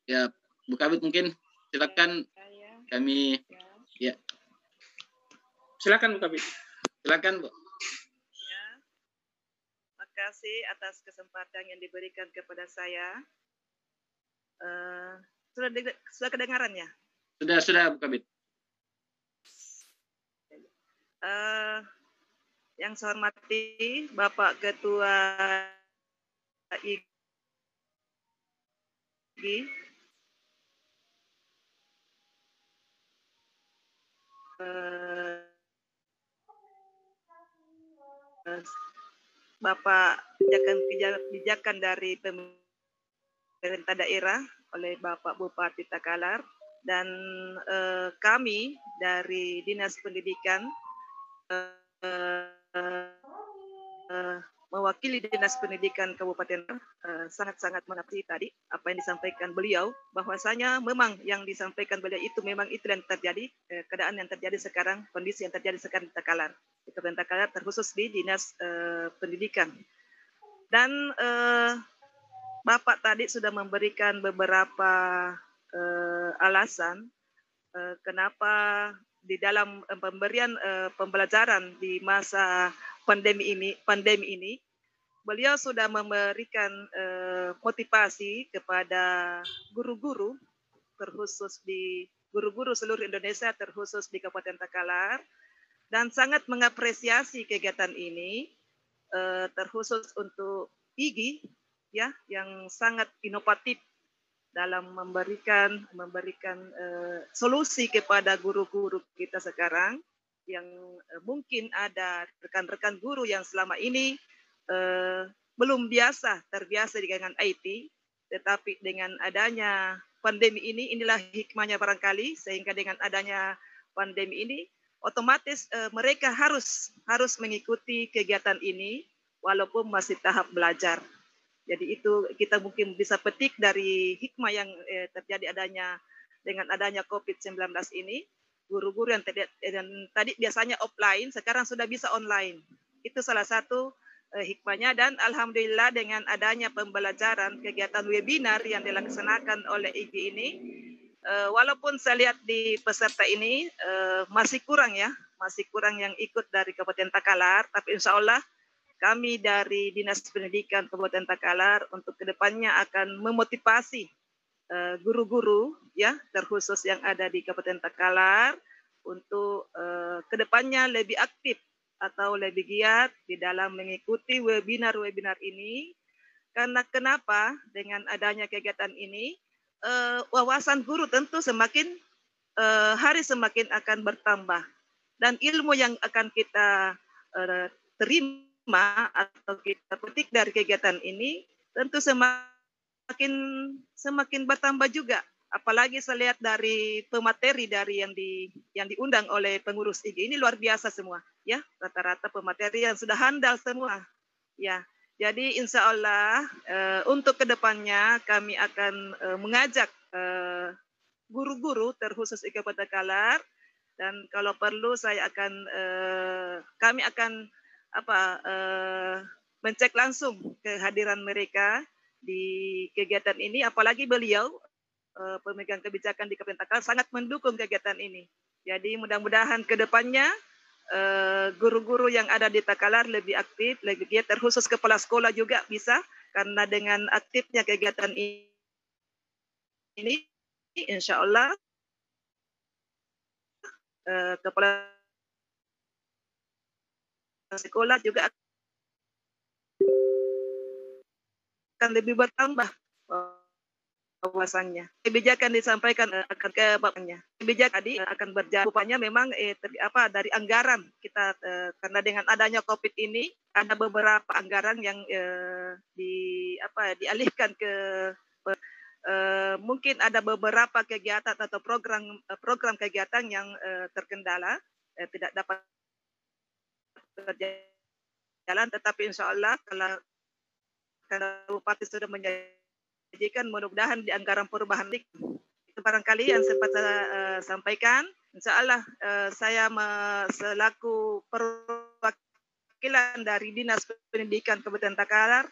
Ya, Bu Kabid mungkin silakan kami ya. Silakan Bu Kabid. Silakan, Bu. Ya. Terima kasih atas kesempatan yang diberikan kepada saya. Sudah kedengaran ya? Sudah Bu Kabid. Yang saya hormati Bapak Ketua IGI, Bapak kebijakan dari pemerintah daerah oleh Bapak Bupati Takalar, dan kami dari Dinas Pendidikan mewakili Dinas Pendidikan Kabupaten sangat-sangat mengapresiasi tadi apa yang disampaikan beliau, bahwasanya memang yang disampaikan beliau itu memang itu yang terjadi, keadaan yang terjadi sekarang, kondisi yang terjadi sekarang di Takalar, di Kabupaten Takalar, terkhusus di Dinas Pendidikan. Dan Bapak tadi sudah memberikan beberapa alasan kenapa di dalam pemberian pembelajaran di masa pandemi ini, beliau sudah memberikan motivasi kepada guru-guru, terkhusus di guru-guru seluruh Indonesia, terkhusus di Kabupaten Takalar, dan sangat mengapresiasi kegiatan ini, terkhusus untuk IGI, ya, yang sangat inovatif dalam memberikan solusi kepada guru-guru kita sekarang, yang mungkin ada rekan-rekan guru yang selama ini belum terbiasa dengan IT, tetapi dengan adanya pandemi ini, inilah hikmahnya barangkali, sehingga dengan adanya pandemi ini otomatis mereka harus mengikuti kegiatan ini walaupun masih tahap belajar. Jadi itu kita mungkin bisa petik dari hikmah yang terjadi dengan adanya COVID-19 ini. Guru-guru yang tadi biasanya offline sekarang sudah bisa online. Itu salah satu hikmahnya, dan alhamdulillah dengan adanya pembelajaran kegiatan webinar yang dilaksanakan oleh IG ini, walaupun saya lihat di peserta ini masih kurang yang ikut dari Kabupaten Takalar, tapi insya Allah kami dari Dinas Pendidikan Kabupaten Takalar untuk kedepannya akan memotivasi guru-guru ya terkhusus yang ada di Kabupaten Takalar untuk kedepannya lebih aktif atau lebih giat di dalam mengikuti webinar-webinar ini. Karena kenapa? Dengan adanya kegiatan ini, wawasan guru tentu semakin hari semakin akan bertambah. Dan ilmu yang akan kita terima atau kita petik dari kegiatan ini tentu semakin bertambah juga. Apalagi saya lihat dari pemateri dari yang diundang oleh pengurus IG ini luar biasa semua, ya, rata-rata pemateri yang sudah handal semua, ya. Jadi insya Allah untuk kedepannya kami akan mengajak guru-guru terkhusus Kabupaten Takalar, dan kalau perlu kami akan mencek langsung kehadiran mereka di kegiatan ini, apalagi beliau pemegang kebijakan di Kabupaten Takalar sangat mendukung kegiatan ini. Jadi mudah-mudahan ke depannya guru-guru yang ada di Takalar lebih aktif, lebih giat, terkhusus kepala sekolah juga bisa, karena dengan aktifnya kegiatan ini insya Allah kepala sekolah juga akan lebih bertambah wawasannya. Kebijakan disampaikan akan ke bapaknya. Kebijakan tadi akan berjalan. Rupanya memang dari anggaran kita karena dengan adanya COVID ini ada beberapa anggaran yang dialihkan ke mungkin ada beberapa kegiatan atau program kegiatan yang terkendala tidak dapat berjalan, tetapi insya Allah kalau Bupati sudah menjanjikan, mudah-mudahan di anggaran perubahan itu barangkali yang sempat saya sampaikan. Insya Allah saya selaku perwakilan dari Dinas Pendidikan Kabupaten Takalar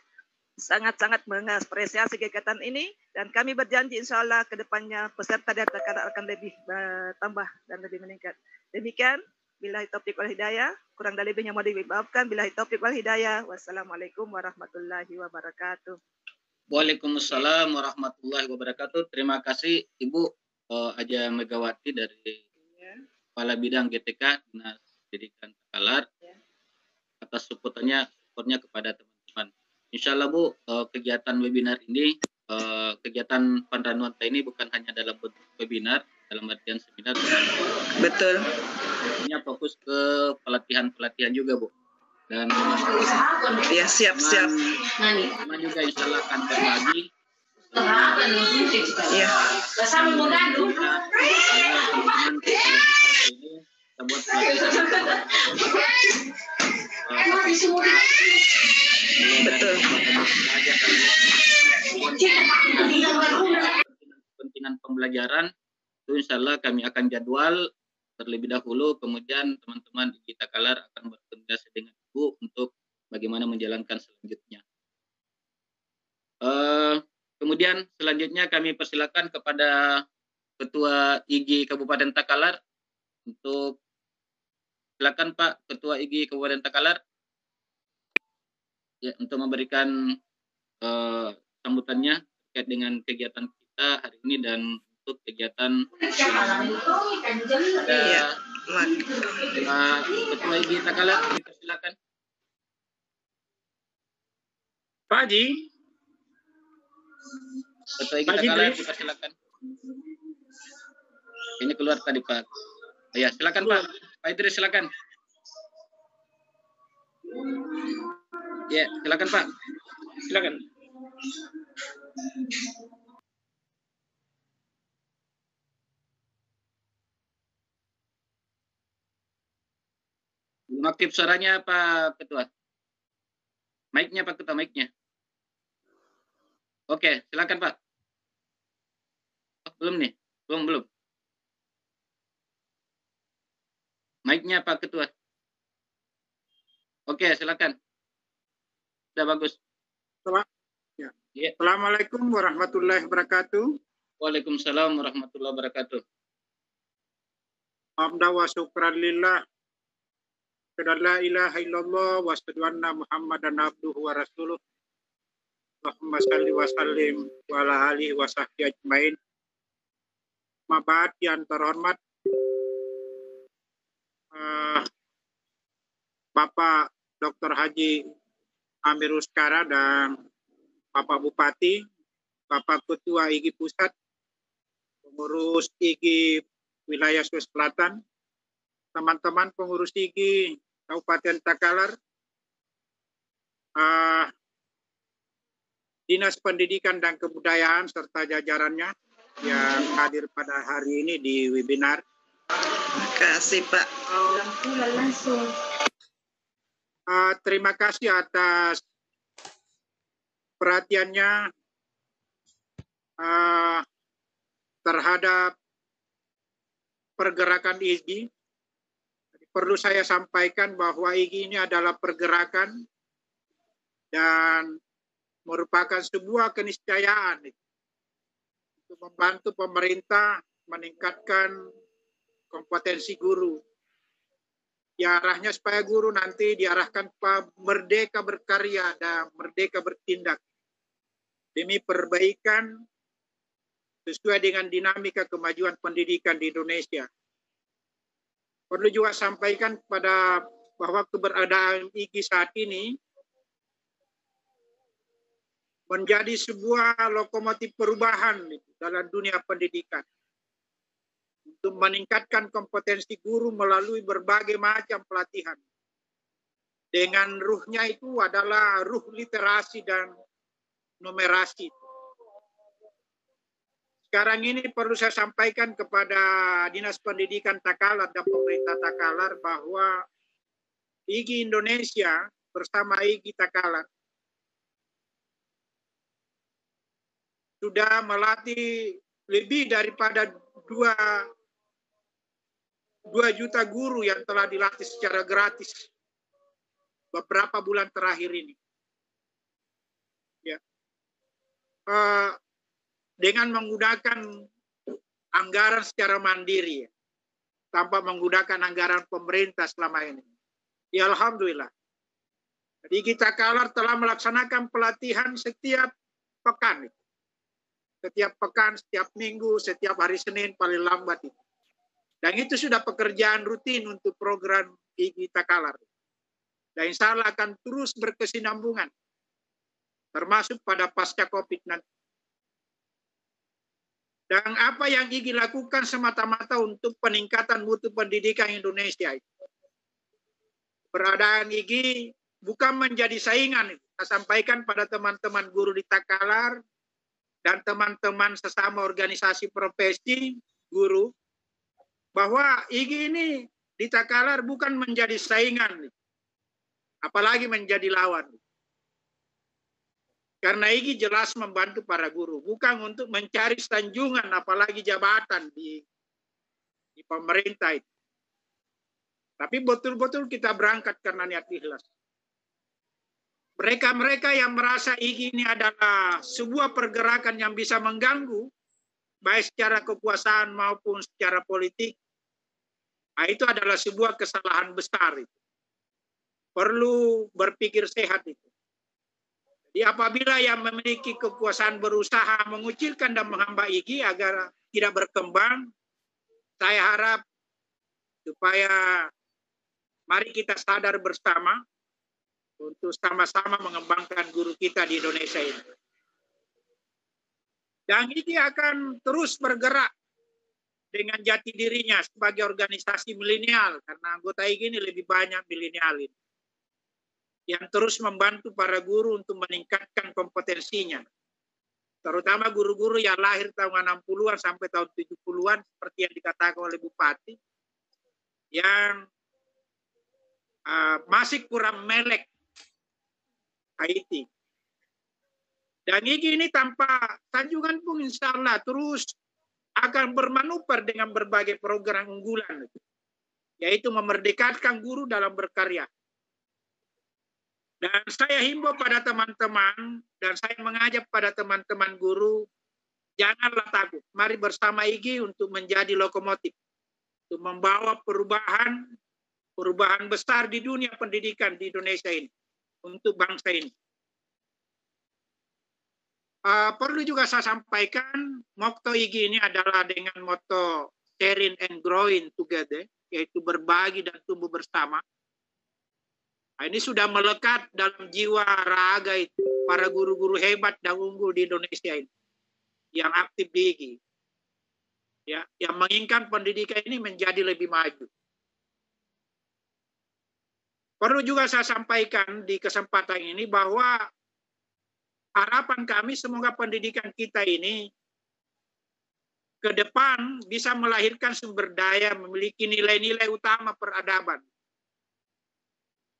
sangat-sangat mengapresiasi kegiatan ini, dan kami berjanji insya Allah ke depannya peserta dari Takalar akan lebih bertambah dan lebih meningkat. Demikian. Billahi taufiq wal hidayah, kurang dan lebihnya mohon dimaafkan. Billahi taufiq wal hidayah. Wassalamualaikum warahmatullahi wabarakatuh. Waalaikumsalam warahmatullahi wabarakatuh. Terima kasih Ibu Aja Megawati dari Kepala Bidang GTK Dinas Pendidikan Takalar atas supportnya kepada teman-teman. Insya Allah Bu, kegiatan webinar ini, kegiatan Panranuanta ini bukan hanya dalam bentuk webinar, dalam artian seminar. Betul. Ini fokus ke pelatihan juga Bu. Dan ya siap. Teman juga insya Allah akan berbagi. Ya. Kita buat pelatihan. Betul. Kepentingan pembelajaran itu insya Allah kami akan jadwal terlebih dahulu, kemudian teman-teman di Takalar akan berkoordinasi dengan Ibu untuk bagaimana menjalankan selanjutnya. Kemudian selanjutnya kami persilakan kepada Ketua IG Kabupaten Takalar untuk silakan Pak Ketua IG Kabupaten Takalar ya, untuk memberikan sambutannya terkait dengan kegiatan kita hari ini dan untuk kegiatan Ketua IG Takalar, silakan. Pak Haji. Ketua IG Takalar, silakan. Ini keluar tadi Pak. Ya, silakan Pak. Pak Idris, silakan. Ya, silakan Pak. Silakan. Aktif suaranya Pak Ketua. Mic-nya Pak Ketua, mic-nya. Oke, silakan Pak. Oh, belum nih, belum. Mic-nya Pak Ketua. Oke, silakan. Sudah bagus. Ya. Ya. Assalamualaikum warahmatullahi wabarakatuh. Waalaikumsalam warahmatullahi wabarakatuh. Hamda wa syukran lillah. Asyhadu la ilaha illallah wa asyhadu anna Muhammadan abduhu wa rasuluh. Allahumma shalli wa sallim wa ala alihi wa sahbihi ajmain. Mabad yang terhormat Bapak Dr. Haji Amir Uskara dan Bapak Bupati, Bapak Ketua IGI Pusat, pengurus IGI Wilayah Sulawesi Selatan, teman-teman pengurus IGI Kabupaten Takalar, Dinas Pendidikan dan Kebudayaan serta jajarannya yang hadir pada hari ini di webinar. Terima kasih Pak. Terima kasih atas perhatiannya terhadap pergerakan IGI. Perlu saya sampaikan bahwa IGI ini adalah pergerakan dan merupakan sebuah keniscayaan untuk membantu pemerintah meningkatkan kompetensi guru. Ya, arahnya supaya guru nanti diarahkan merdeka berkarya dan merdeka bertindak demi perbaikan sesuai dengan dinamika kemajuan pendidikan di Indonesia. Perlu juga sampaikan kepada bahwa keberadaan IGI saat ini menjadi sebuah lokomotif perubahan dalam dunia pendidikan untuk meningkatkan kompetensi guru melalui berbagai macam pelatihan. Dengan ruhnya itu adalah ruh literasi dan numerasi. Sekarang ini perlu saya sampaikan kepada Dinas Pendidikan Takalar dan pemerintah Takalar bahwa IGI Indonesia bersama IGI Takalar sudah melatih lebih daripada 2 juta guru yang telah dilatih secara gratis beberapa bulan terakhir ini. Ya. Dengan menggunakan anggaran secara mandiri, tanpa menggunakan anggaran pemerintah selama ini. Ya, alhamdulillah. Jadi kita Takalar telah melaksanakan pelatihan setiap pekan. Setiap pekan, setiap minggu, setiap hari Senin paling lambat itu. Dan itu sudah pekerjaan rutin untuk program IGI Takalar. Dan insya Allah akan terus berkesinambungan. Termasuk pada pasca COVID nanti. Dan apa yang IGI lakukan semata-mata untuk peningkatan mutu pendidikan Indonesia. Peradaan IGI bukan menjadi saingan. Saya sampaikan pada teman-teman guru di Takalar dan teman-teman sesama organisasi profesi guru, bahwa IGI ini di Takalar bukan menjadi saingan, apalagi menjadi lawan. Karena IGI jelas membantu para guru, bukan untuk mencari sanjungan, apalagi jabatan di pemerintah itu. Tapi betul-betul kita berangkat karena niat ikhlas. Mereka-mereka yang merasa IGI ini adalah sebuah pergerakan yang bisa mengganggu, baik secara kekuasaan maupun secara politik, nah itu adalah sebuah kesalahan besar. Itu perlu berpikir sehat itu. Jadi apabila yang memiliki kekuasaan berusaha mengucilkan dan menghambat IGI agar tidak berkembang, saya harap supaya mari kita sadar bersama untuk sama-sama mengembangkan guru kita di Indonesia ini. Dan ini akan terus bergerak dengan jati dirinya sebagai organisasi milenial, karena anggota IGI ini lebih banyak milenial ini, yang terus membantu para guru untuk meningkatkan kompetensinya. Terutama guru-guru yang lahir tahun 60-an sampai tahun 70-an, seperti yang dikatakan oleh Bupati, yang masih kurang melek IT. Dan IGI ini tanpa sanjungan pun insya Allah terus akan bermanuver dengan berbagai program unggulan, yaitu memerdekakan guru dalam berkarya. Dan saya himbau pada teman-teman dan saya mengajak pada teman-teman guru, janganlah takut. Mari bersama IGI untuk menjadi lokomotif, untuk membawa perubahan besar di dunia pendidikan di Indonesia ini, untuk bangsa ini. Perlu juga saya sampaikan, motto IGI ini adalah dengan motto sharing and growing together, yaitu berbagi dan tumbuh bersama. Nah, ini sudah melekat dalam jiwa raga itu para guru-guru hebat dan unggul di Indonesia ini, yang aktif di IGI, ya, yang menginginkan pendidikan ini menjadi lebih maju. Perlu juga saya sampaikan di kesempatan ini bahwa harapan kami semoga pendidikan kita ini ke depan bisa melahirkan sumber daya, memiliki nilai-nilai utama peradaban.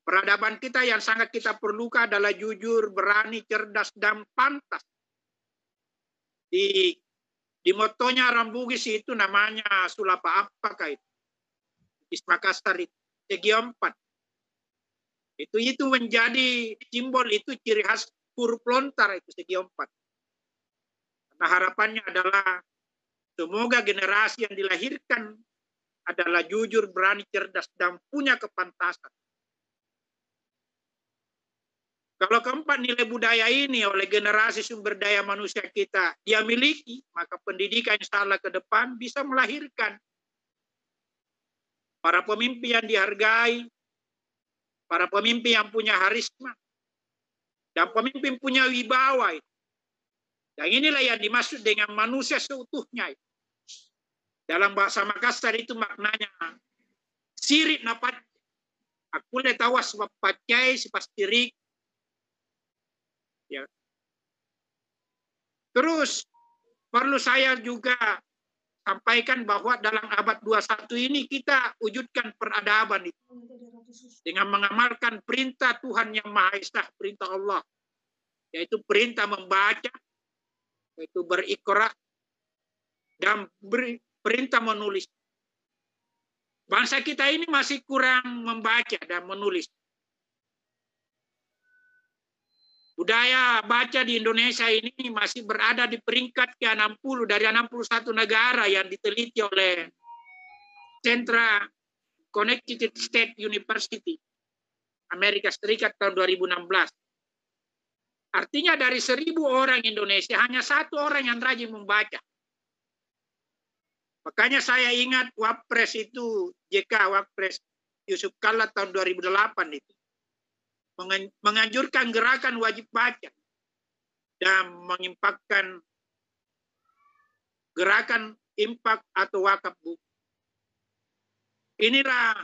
Peradaban kita yang sangat kita perlukan adalah jujur, berani, cerdas, dan pantas. Di motonya Rambugis itu namanya Sulapa apakah itu? Di Makassar itu, segi 4. Itu menjadi simbol, itu ciri khas huruf lontar itu segi 4. Karena harapannya adalah semoga generasi yang dilahirkan adalah jujur, berani, cerdas, dan punya kepantasan. Kalau keempat nilai budaya ini oleh generasi sumber daya manusia kita dia miliki, maka pendidikan insya Allah ke depan bisa melahirkan para pemimpin yang dihargai, para pemimpin yang punya harisma, dan pemimpin punya wibawa. Dan inilah yang dimaksud dengan manusia seutuhnya. Dalam bahasa Makassar itu maknanya sirit napat. Aku le tawas wapacai sipastirik. Ya. Terus perlu saya juga sampaikan bahwa dalam abad 21 ini kita wujudkan peradaban itu dengan mengamalkan perintah Tuhan yang Maha Esa, perintah Allah, yaitu perintah membaca, yaitu berikra, dan perintah menulis. Bangsa kita ini masih kurang membaca dan menulis. Budaya baca di Indonesia ini masih berada di peringkat ke-60 dari 61 negara yang diteliti oleh Sentra Connecticut State University, Amerika Serikat tahun 2016. Artinya dari 1.000 orang Indonesia, hanya 1 orang yang rajin membaca. Makanya saya ingat Wapres itu, JK Wapres Yusuf Kalla tahun 2008 itu. Menganjurkan gerakan wajib baca dan mengimpakkan gerakan impak atau wakaf buku. Inilah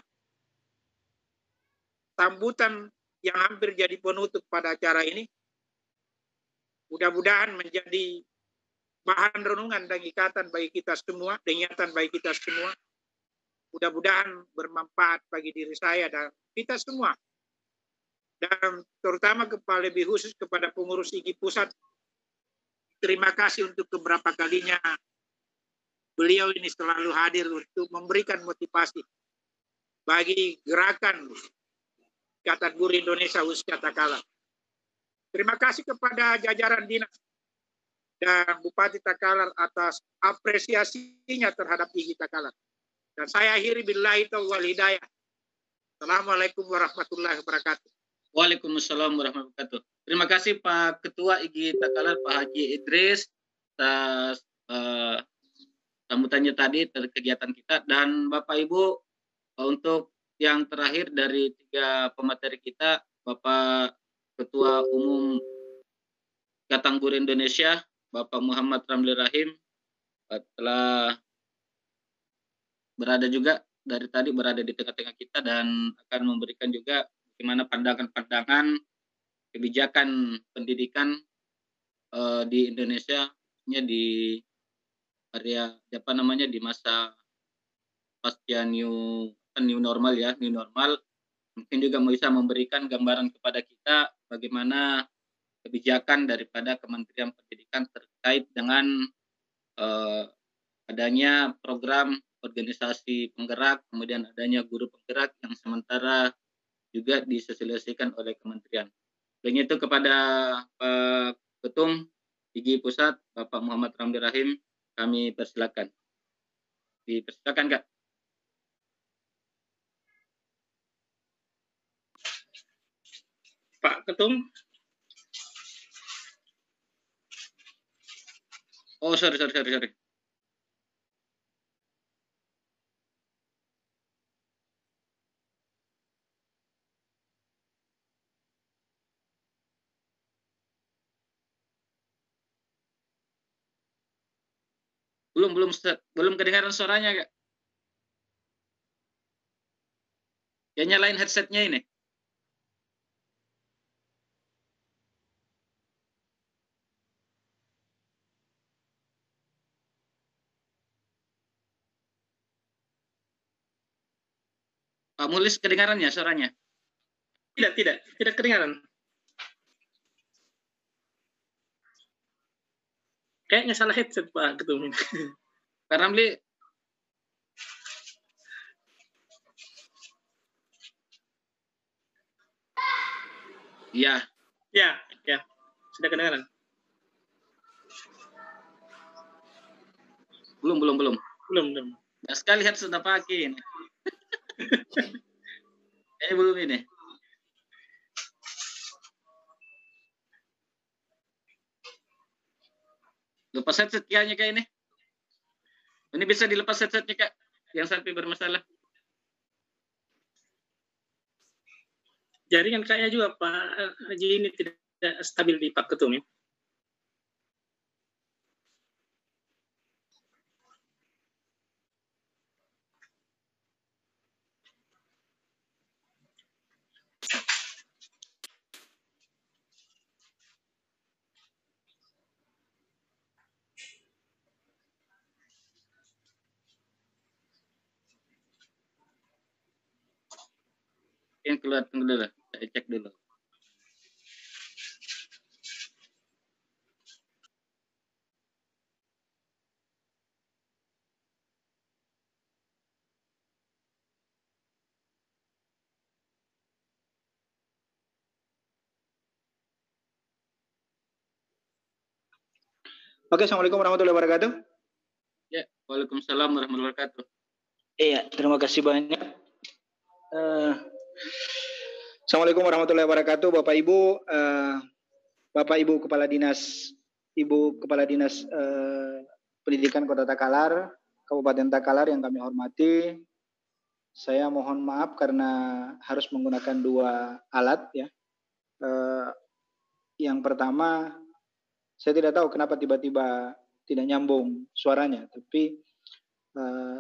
sambutan yang hampir jadi penutup pada acara ini. Mudah-mudahan menjadi bahan renungan dan ikatan bagi kita semua, ingatan bagi kita semua. Mudah-mudahan bermanfaat bagi diri saya dan kita semua. Dan terutama lebih khusus kepada pengurus IGI Pusat, terima kasih untuk beberapa kalinya beliau ini selalu hadir untuk memberikan motivasi bagi gerakan Ikatan Guru Indonesia khususnya Takalar. Terima kasih kepada jajaran dinas dan Bupati Takalar atas apresiasinya terhadap IGI Takalar. Dan saya akhiri billahi taufiq wal hidayah. Assalamualaikum warahmatullahi wabarakatuh. Waalaikumsalam warahmatullahi wabarakatuh. Terima kasih Pak Ketua IGI Takalar, Pak Haji Idris, atas sambutannya tadi dari kegiatan kita. Dan Bapak Ibu, untuk yang terakhir dari 3 pemateri kita, Bapak Ketua Umum Ikatan Guru Indonesia, Bapak Muhammad Ramli Rahim, telah berada juga dari tadi berada di tengah-tengah kita dan akan memberikan juga bagaimana pandangan-pandangan kebijakan pendidikan di Indonesia di area di masa pasca new normal ya, new normal. Mungkin juga bisa memberikan gambaran kepada kita bagaimana kebijakan daripada Kementerian Pendidikan terkait dengan adanya program organisasi penggerak, kemudian adanya guru penggerak yang sementara juga disosialisasikan oleh kementerian. Dan itu kepada Pak Ketum IGI Pusat, Bapak Muhammad Ramli Rahim, kami persilakan. Dipersilakan, Kak. Pak Ketum. Oh, sorry. Belum kedengaran suaranya, Kak. Ya, nyalain headsetnya ini. Pak Mulis kedengarannya suaranya? Tidak kedengaran. Kayaknya salah headset Pak Ketum. Pak Ramli. Ya. Sudah kedengaran. Belum. Nah, sekali headset sudah pakai ini. Belum ini. Lepas headset kayaknya Kak ini. Ini bisa dilepas headsetnya Kak, yang sampai bermasalah. Jaringan kayaknya juga Pak Haji ini tidak stabil di Pak Ketum ya. Yang keluar dulu lah, saya cek dulu. Oke, Assalamualaikum warahmatullahi wabarakatuh. Ya, Waalaikumsalam warahmatullahi wabarakatuh. Iya, terima kasih banyak. Assalamualaikum warahmatullahi wabarakatuh, Bapak Ibu Kepala Dinas Pendidikan Kota Takalar, Kabupaten Takalar yang kami hormati. Saya mohon maaf karena harus menggunakan dua alat ya. Yang pertama, saya tidak tahu kenapa tiba-tiba tidak nyambung suaranya, tapi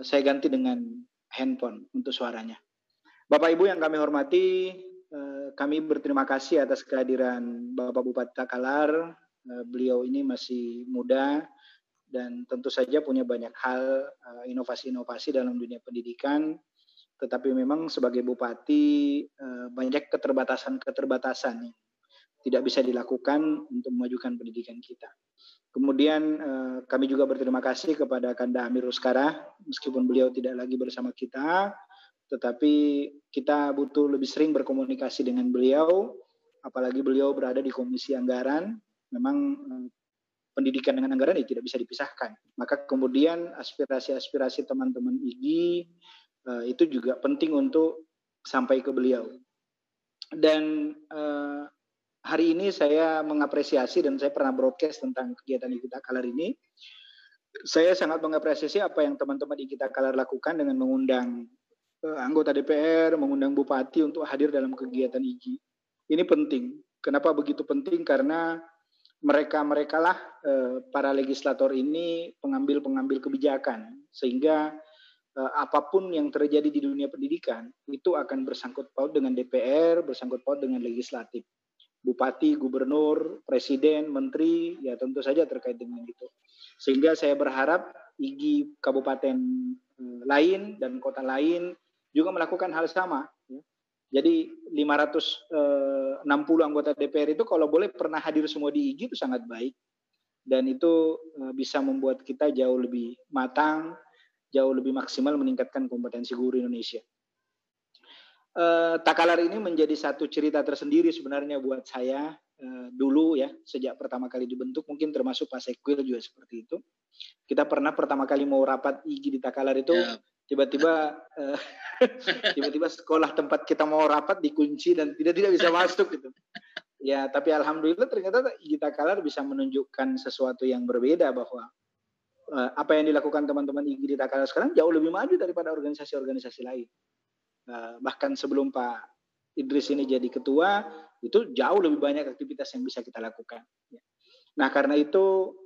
saya ganti dengan handphone untuk suaranya. Bapak Ibu yang kami hormati, kami berterima kasih atas kehadiran Bapak Bupati Takalar. Beliau ini masih muda dan tentu saja punya banyak hal inovasi-inovasi dalam dunia pendidikan. Tetapi memang sebagai bupati banyak keterbatasan yang tidak bisa dilakukan untuk memajukan pendidikan kita. Kemudian kami juga berterima kasih kepada Kanda Amir Ruskara, meskipun beliau tidak lagi bersama kita, tetapi kita butuh lebih sering berkomunikasi dengan beliau, apalagi beliau berada di Komisi Anggaran. Memang pendidikan dengan anggaran tidak bisa dipisahkan. Maka kemudian aspirasi-aspirasi teman-teman IGI itu juga penting untuk sampai ke beliau. Dan hari ini saya mengapresiasi dan saya pernah broadcast tentang kegiatan IGI Takalar ini. Saya sangat mengapresiasi apa yang teman-teman IGI Takalar lakukan dengan mengundang anggota DPR, mengundang bupati untuk hadir dalam kegiatan IGI. Ini penting. Kenapa begitu penting? Karena mereka lah para legislator ini pengambil kebijakan, sehingga apapun yang terjadi di dunia pendidikan itu akan bersangkut paut dengan DPR, bersangkut paut dengan legislatif. Bupati, gubernur, presiden, menteri, ya tentu saja terkait dengan itu. Sehingga saya berharap IGI kabupaten lain dan kota lain juga melakukan hal sama. Jadi 560 anggota DPR itu kalau boleh pernah hadir semua di IGI itu sangat baik. Dan itu bisa membuat kita jauh lebih matang, jauh lebih maksimal meningkatkan kompetensi guru Indonesia. Takalar ini menjadi satu cerita tersendiri sebenarnya buat saya dulu ya, sejak pertama kali dibentuk, mungkin termasuk Pak Sekwil juga seperti itu. Kita pernah pertama kali mau rapat IG di Takalar itu, tiba-tiba tiba-tiba sekolah tempat kita mau rapat dikunci dan tidak bisa masuk gitu. Ya, tapi alhamdulillah ternyata IG Takalar bisa menunjukkan sesuatu yang berbeda, bahwa apa yang dilakukan teman-teman IG di Takalar sekarang jauh lebih maju daripada organisasi-organisasi lain. Bahkan sebelum Pak Idris ini jadi ketua, itu jauh lebih banyak aktivitas yang bisa kita lakukan. Nah, karena itu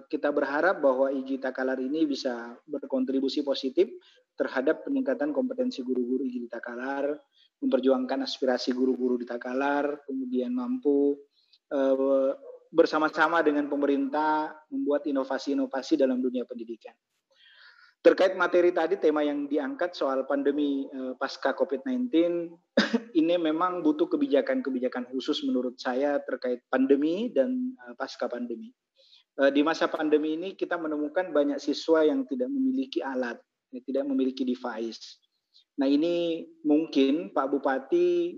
kita berharap bahwa IG Takalar ini bisa berkontribusi positif terhadap peningkatan kompetensi guru-guru IG Takalar, memperjuangkan aspirasi guru-guru di Takalar, kemudian mampu bersama-sama dengan pemerintah membuat inovasi-inovasi dalam dunia pendidikan. Terkait materi tadi, tema yang diangkat soal pandemi pasca COVID-19, ini memang butuh kebijakan-kebijakan khusus menurut saya terkait pandemi dan pasca pandemi. Di masa pandemi ini kita menemukan banyak siswa yang tidak memiliki alat, tidak memiliki device. Nah, ini mungkin Pak Bupati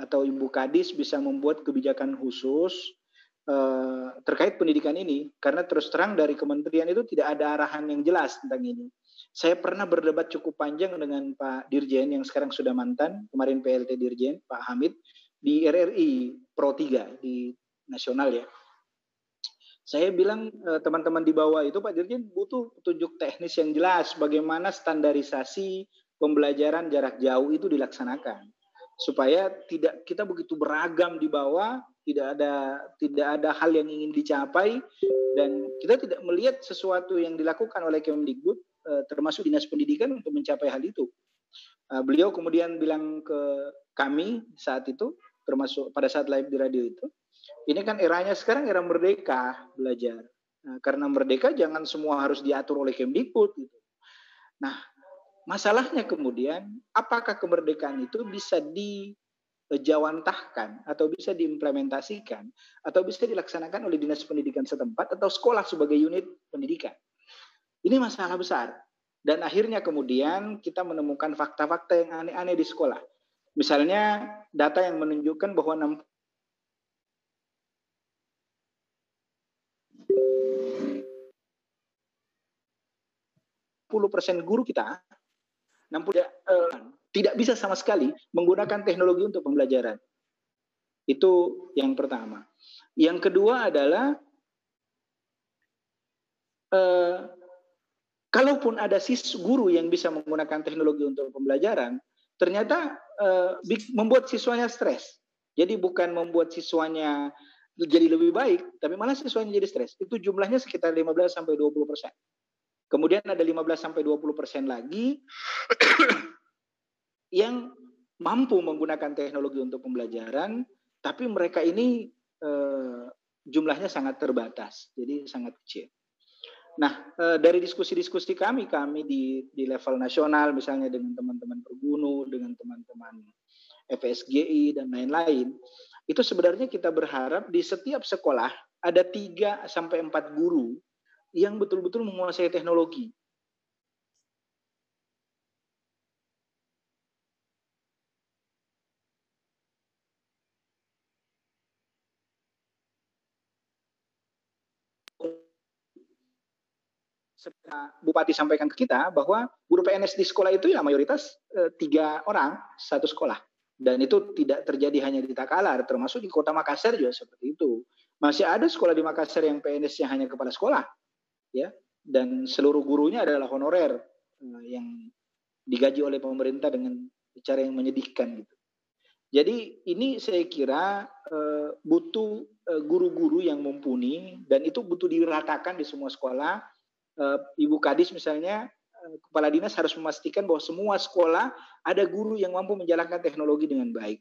atau Ibu Kadis bisa membuat kebijakan khusus terkait pendidikan ini, karena terus terang dari kementerian itu tidak ada arahan yang jelas tentang ini. Saya pernah berdebat cukup panjang dengan Pak Dirjen yang sekarang sudah mantan, kemarin PLT Dirjen, Pak Hamid, di RRI Pro 3 di nasional ya. Saya bilang teman-teman di bawah itu, Pak Dirjen butuh petunjuk teknis yang jelas bagaimana standarisasi pembelajaran jarak jauh itu dilaksanakan, supaya tidak kita begitu beragam di bawah, tidak ada hal yang ingin dicapai, dan kita tidak melihat sesuatu yang dilakukan oleh Kemdikbud termasuk Dinas Pendidikan untuk mencapai hal itu. Beliau kemudian bilang ke kami saat itu, termasuk pada saat live di radio itu, ini kan eranya sekarang era merdeka belajar. Karena merdeka jangan semua harus diatur oleh Kemdikbud gitu. Nah, masalahnya kemudian apakah kemerdekaan itu bisa dijawantahkan atau bisa diimplementasikan atau bisa dilaksanakan oleh Dinas Pendidikan setempat atau sekolah sebagai unit pendidikan. Ini masalah besar. Dan akhirnya kemudian kita menemukan fakta-fakta yang aneh-aneh di sekolah. Misalnya data yang menunjukkan bahwa 60% guru kita tidak bisa sama sekali menggunakan teknologi untuk pembelajaran. Itu yang pertama. Yang kedua adalah kalaupun ada guru yang bisa menggunakan teknologi untuk pembelajaran, ternyata membuat siswanya stres. Jadi bukan membuat siswanya jadi lebih baik, tapi malah siswanya jadi stres. Itu jumlahnya sekitar 15-20%. Kemudian ada 15-20% lagi yang mampu menggunakan teknologi untuk pembelajaran, tapi mereka ini jumlahnya sangat terbatas, jadi sangat kecil. Nah, dari diskusi-diskusi kami di level nasional, misalnya dengan teman-teman Pergunu, dengan teman-teman FSGI dan lain-lain, itu sebenarnya kita berharap di setiap sekolah ada 3-4 guru yang betul-betul menguasai teknologi. Bupati sampaikan ke kita bahwa guru PNS di sekolah itu ya mayoritas 3 orang satu sekolah, dan itu tidak terjadi hanya di Takalar, termasuk di Kota Makassar juga seperti itu. Masih ada sekolah di Makassar yang PNS-nya hanya kepala sekolah, ya, dan seluruh gurunya adalah honorer yang digaji oleh pemerintah dengan cara yang menyedihkan gitu. Jadi ini saya kira butuh guru-guru yang mumpuni, dan itu butuh diratakan di semua sekolah. Ibu Kadis misalnya, kepala dinas harus memastikan bahwa semua sekolah ada guru yang mampu menjalankan teknologi dengan baik,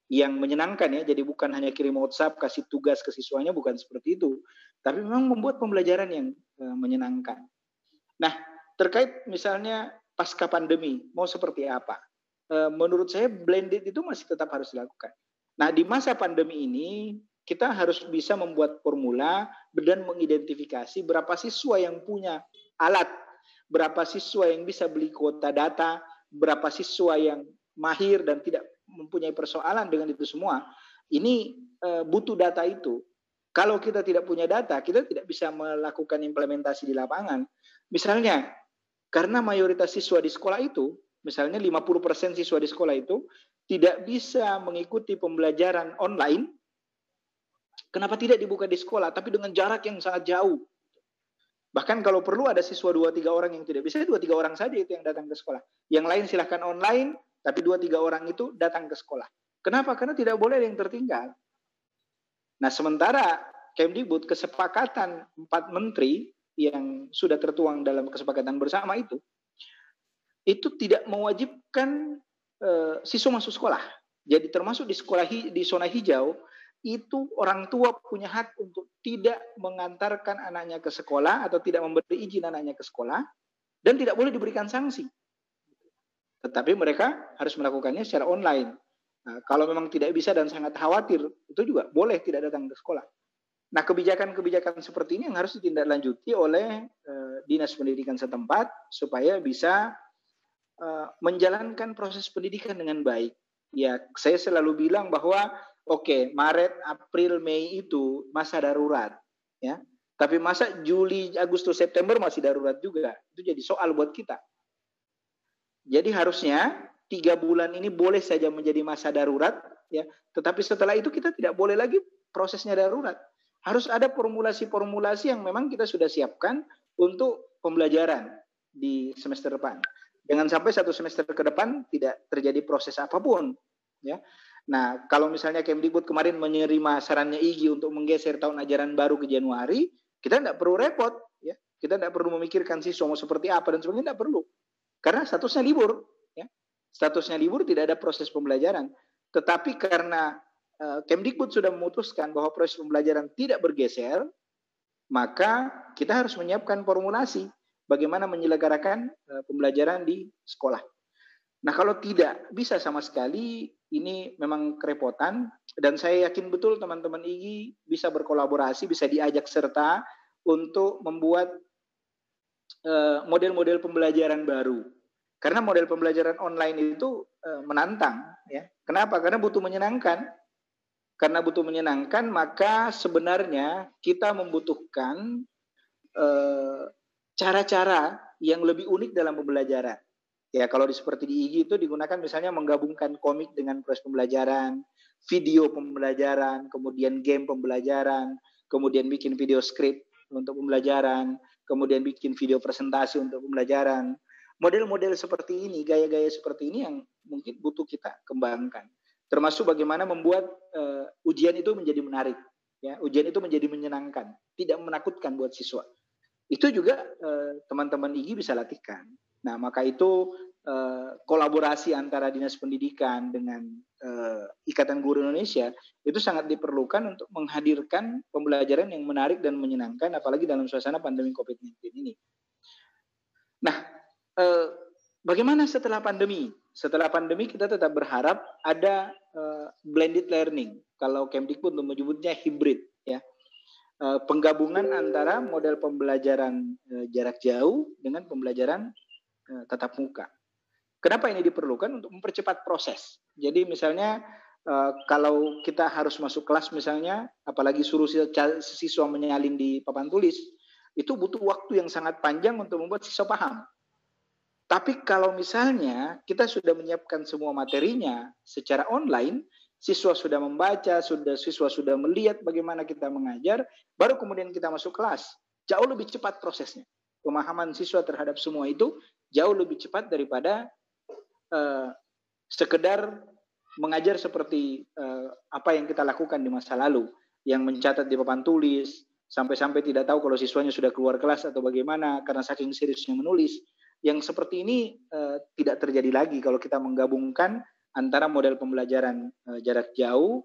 yang menyenangkan ya. Jadi bukan hanya kirim WhatsApp, kasih tugas ke siswanya, bukan seperti itu, tapi memang membuat pembelajaran yang menyenangkan. Nah, terkait misalnya pasca pandemi mau seperti apa? Menurut saya blended itu masih tetap harus dilakukan. Nah, di masa pandemi ini kita harus bisa membuat formula dan mengidentifikasi berapa siswa yang punya alat, berapa siswa yang bisa beli kuota data, berapa siswa yang mahir dan tidak mempunyai persoalan dengan itu semua, ini butuh data itu. Kalau kita tidak punya data, kita tidak bisa melakukan implementasi di lapangan. Misalnya, karena mayoritas siswa di sekolah itu, misalnya 50% siswa di sekolah itu tidak bisa mengikuti pembelajaran online, kenapa tidak dibuka di sekolah, tapi dengan jarak yang sangat jauh. Bahkan kalau perlu ada siswa 2-3 orang yang tidak bisa, 2-3 orang saja itu yang datang ke sekolah. Yang lain silahkan online, tapi 2-3 orang itu datang ke sekolah. Kenapa? Karena tidak boleh ada yang tertinggal. Nah, sementara Kemdikbud kesepakatan 4 menteri yang sudah tertuang dalam kesepakatan bersama itu tidak mewajibkan siswa masuk sekolah. Jadi termasuk di sekolah di zona hijau itu orang tua punya hak untuk tidak mengantarkan anaknya ke sekolah atau tidak memberi izin anaknya ke sekolah dan tidak boleh diberikan sanksi. Tetapi mereka harus melakukannya secara online. Nah, kalau memang tidak bisa dan sangat khawatir, itu juga boleh tidak datang ke sekolah. Nah, kebijakan-kebijakan seperti ini yang harus ditindaklanjuti oleh dinas pendidikan setempat supaya bisa menjalankan proses pendidikan dengan baik. Ya, saya selalu bilang bahwa oke, Maret, April, Mei itu masa darurat, ya. Tapi masa Juli, Agustus, September masih darurat juga. Itu jadi soal buat kita. Jadi harusnya 3 bulan ini boleh saja menjadi masa darurat, ya. Tetapi setelah itu kita tidak boleh lagi prosesnya darurat. Harus ada formulasi-formulasi yang memang kita sudah siapkan untuk pembelajaran di semester depan. Jangan sampai 1 semester ke depan tidak terjadi proses apapun, ya. Nah, kalau misalnya Kemdikbud kemarin menerima sarannya IGI untuk menggeser tahun ajaran baru ke Januari, kita tidak perlu repot, ya. Kita tidak perlu memikirkan siswa mau seperti apa dan sebagainya, tidak perlu. Karena statusnya libur, ya. Statusnya libur, tidak ada proses pembelajaran. Tetapi karena Kemdikbud sudah memutuskan bahwa proses pembelajaran tidak bergeser, maka kita harus menyiapkan formulasi bagaimana menyelenggarakan pembelajaran di sekolah. Nah, kalau tidak bisa sama sekali, ini memang kerepotan, dan saya yakin betul teman-teman IGI bisa berkolaborasi, bisa diajak serta untuk membuat model-model pembelajaran baru. Karena model pembelajaran online itu menantang, ya. Kenapa? Karena butuh menyenangkan. Karena butuh menyenangkan, maka sebenarnya kita membutuhkan cara-cara yang lebih unik dalam pembelajaran. Ya, kalau seperti di IGI itu digunakan misalnya menggabungkan komik dengan proses pembelajaran, video pembelajaran, kemudian game pembelajaran, kemudian bikin video script untuk pembelajaran, kemudian bikin video presentasi untuk pembelajaran. Model-model seperti ini, gaya-gaya seperti ini yang mungkin butuh kita kembangkan. Termasuk bagaimana membuat ujian itu menjadi menarik, ya, ujian itu menjadi menyenangkan, tidak menakutkan buat siswa. Itu juga teman-teman IGI bisa latihkan. Nah, maka itu kolaborasi antara Dinas Pendidikan dengan Ikatan Guru Indonesia itu sangat diperlukan untuk menghadirkan pembelajaran yang menarik dan menyenangkan, apalagi dalam suasana pandemi COVID-19 ini. Nah, bagaimana setelah pandemi? Setelah pandemi kita tetap berharap ada blended learning. Kalau Kemdikbud menyebutnya hybrid, ya. Penggabungan antara model pembelajaran jarak jauh dengan pembelajaran tatap muka. Kenapa ini diperlukan? Untuk mempercepat proses. Jadi misalnya kalau kita harus masuk kelas misalnya, apalagi suruh siswa menyalin di papan tulis, itu butuh waktu yang sangat panjang untuk membuat siswa paham. Tapi kalau misalnya kita sudah menyiapkan semua materinya secara online, siswa sudah membaca, siswa sudah melihat bagaimana kita mengajar, baru kemudian kita masuk kelas. Jauh lebih cepat prosesnya. Pemahaman siswa terhadap semua itu jauh lebih cepat daripada sekedar mengajar seperti apa yang kita lakukan di masa lalu, yang mencatat di papan tulis, sampai-sampai tidak tahu kalau siswanya sudah keluar kelas atau bagaimana karena saking seriusnya menulis. Yang seperti ini tidak terjadi lagi kalau kita menggabungkan antara model pembelajaran jarak jauh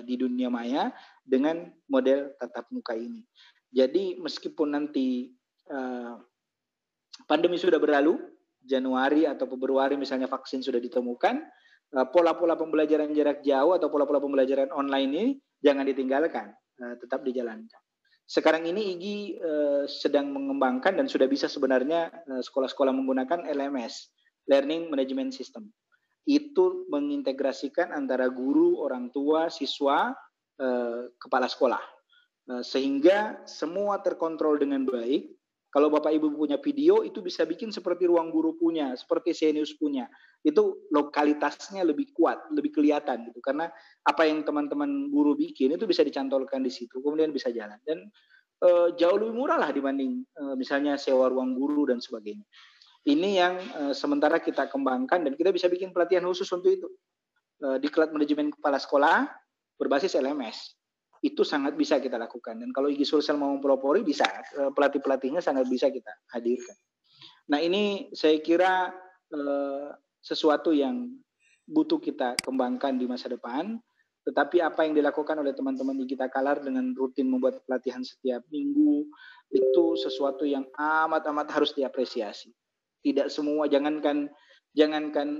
di dunia maya dengan model tatap muka ini. Jadi meskipun nanti pandemi sudah berlalu, Januari atau Februari misalnya vaksin sudah ditemukan, pola-pola pembelajaran jarak jauh atau pola-pola pembelajaran online ini jangan ditinggalkan, tetap dijalankan. Sekarang ini IGI sedang mengembangkan dan sudah bisa sebenarnya sekolah-sekolah menggunakan LMS, Learning Management System. itu mengintegrasikan antara guru, orang tua, siswa, kepala sekolah. Sehingga semua terkontrol dengan baik. Kalau Bapak Ibu punya video, itu bisa bikin seperti Ruang Guru punya, seperti Senius punya. Itu lokalitasnya lebih kuat, lebih kelihatan gitu. Karena apa yang teman-teman guru bikin itu bisa dicantolkan di situ, kemudian bisa jalan. Dan jauh lebih murah lah dibanding misalnya sewa ruang guru dan sebagainya. Ini yang sementara kita kembangkan dan kita bisa bikin pelatihan khusus untuk itu. Diklat manajemen kepala sekolah berbasis LMS. Itu sangat bisa kita lakukan. Dan kalau IG Sulsel mau mempelopori, bisa. Pelatih-pelatihnya sangat bisa kita hadirkan. Nah ini saya kira sesuatu yang butuh kita kembangkan di masa depan. Tetapi apa yang dilakukan oleh teman-teman IG Takalar dengan rutin membuat pelatihan setiap minggu, itu sesuatu yang amat-amat harus diapresiasi. Tidak semua, jangankan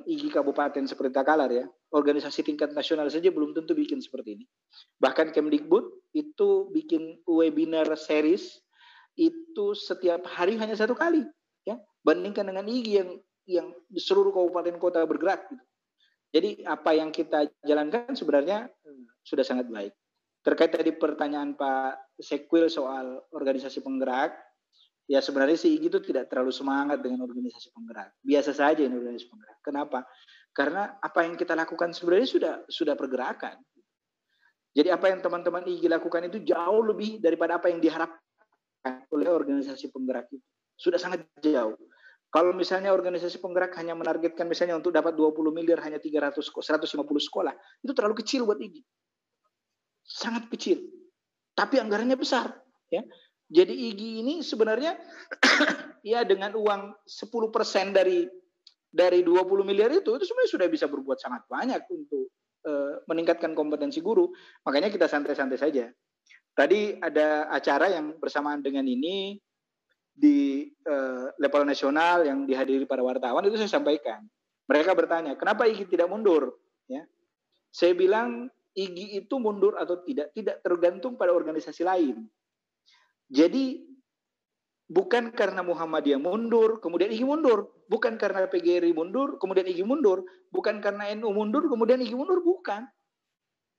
IG kabupaten seperti Takalar ya, organisasi tingkat nasional saja belum tentu bikin seperti ini. Bahkan Kemdikbud itu bikin webinar series itu setiap hari hanya 1 kali, ya. Bandingkan dengan IG yang di seluruh kabupaten kota bergerak. Gitu. Jadi apa yang kita jalankan sebenarnya sudah sangat baik. Terkait tadi pertanyaan Pak Sekwil soal organisasi penggerak, ya sebenarnya si IG itu tidak terlalu semangat dengan organisasi penggerak. Biasa saja ini organisasi penggerak. Kenapa? Karena apa yang kita lakukan sebenarnya sudah pergerakan. Jadi apa yang teman-teman IG lakukan itu jauh lebih daripada apa yang diharapkan oleh organisasi penggerak itu. Sudah sangat jauh. Kalau misalnya organisasi penggerak hanya menargetkan misalnya untuk dapat 20 miliar hanya 150 sekolah, itu terlalu kecil buat IG. Sangat kecil. Tapi anggarannya besar, ya. Jadi IG ini sebenarnya ya dengan uang 10% dari 20 miliar itu sebenarnya sudah bisa berbuat sangat banyak untuk meningkatkan kompetensi guru. Makanya kita santai-santai saja. Tadi ada acara yang bersamaan dengan ini di level nasional yang dihadiri para wartawan, itu saya sampaikan. Mereka bertanya, kenapa IG tidak mundur? Ya. Saya bilang IG itu mundur atau tidak tergantung pada organisasi lain. Jadi bukan karena Muhammadiyah mundur, kemudian IG mundur. Bukan karena PGRI mundur, kemudian IG mundur. Bukan karena NU mundur, kemudian IG mundur. Bukan.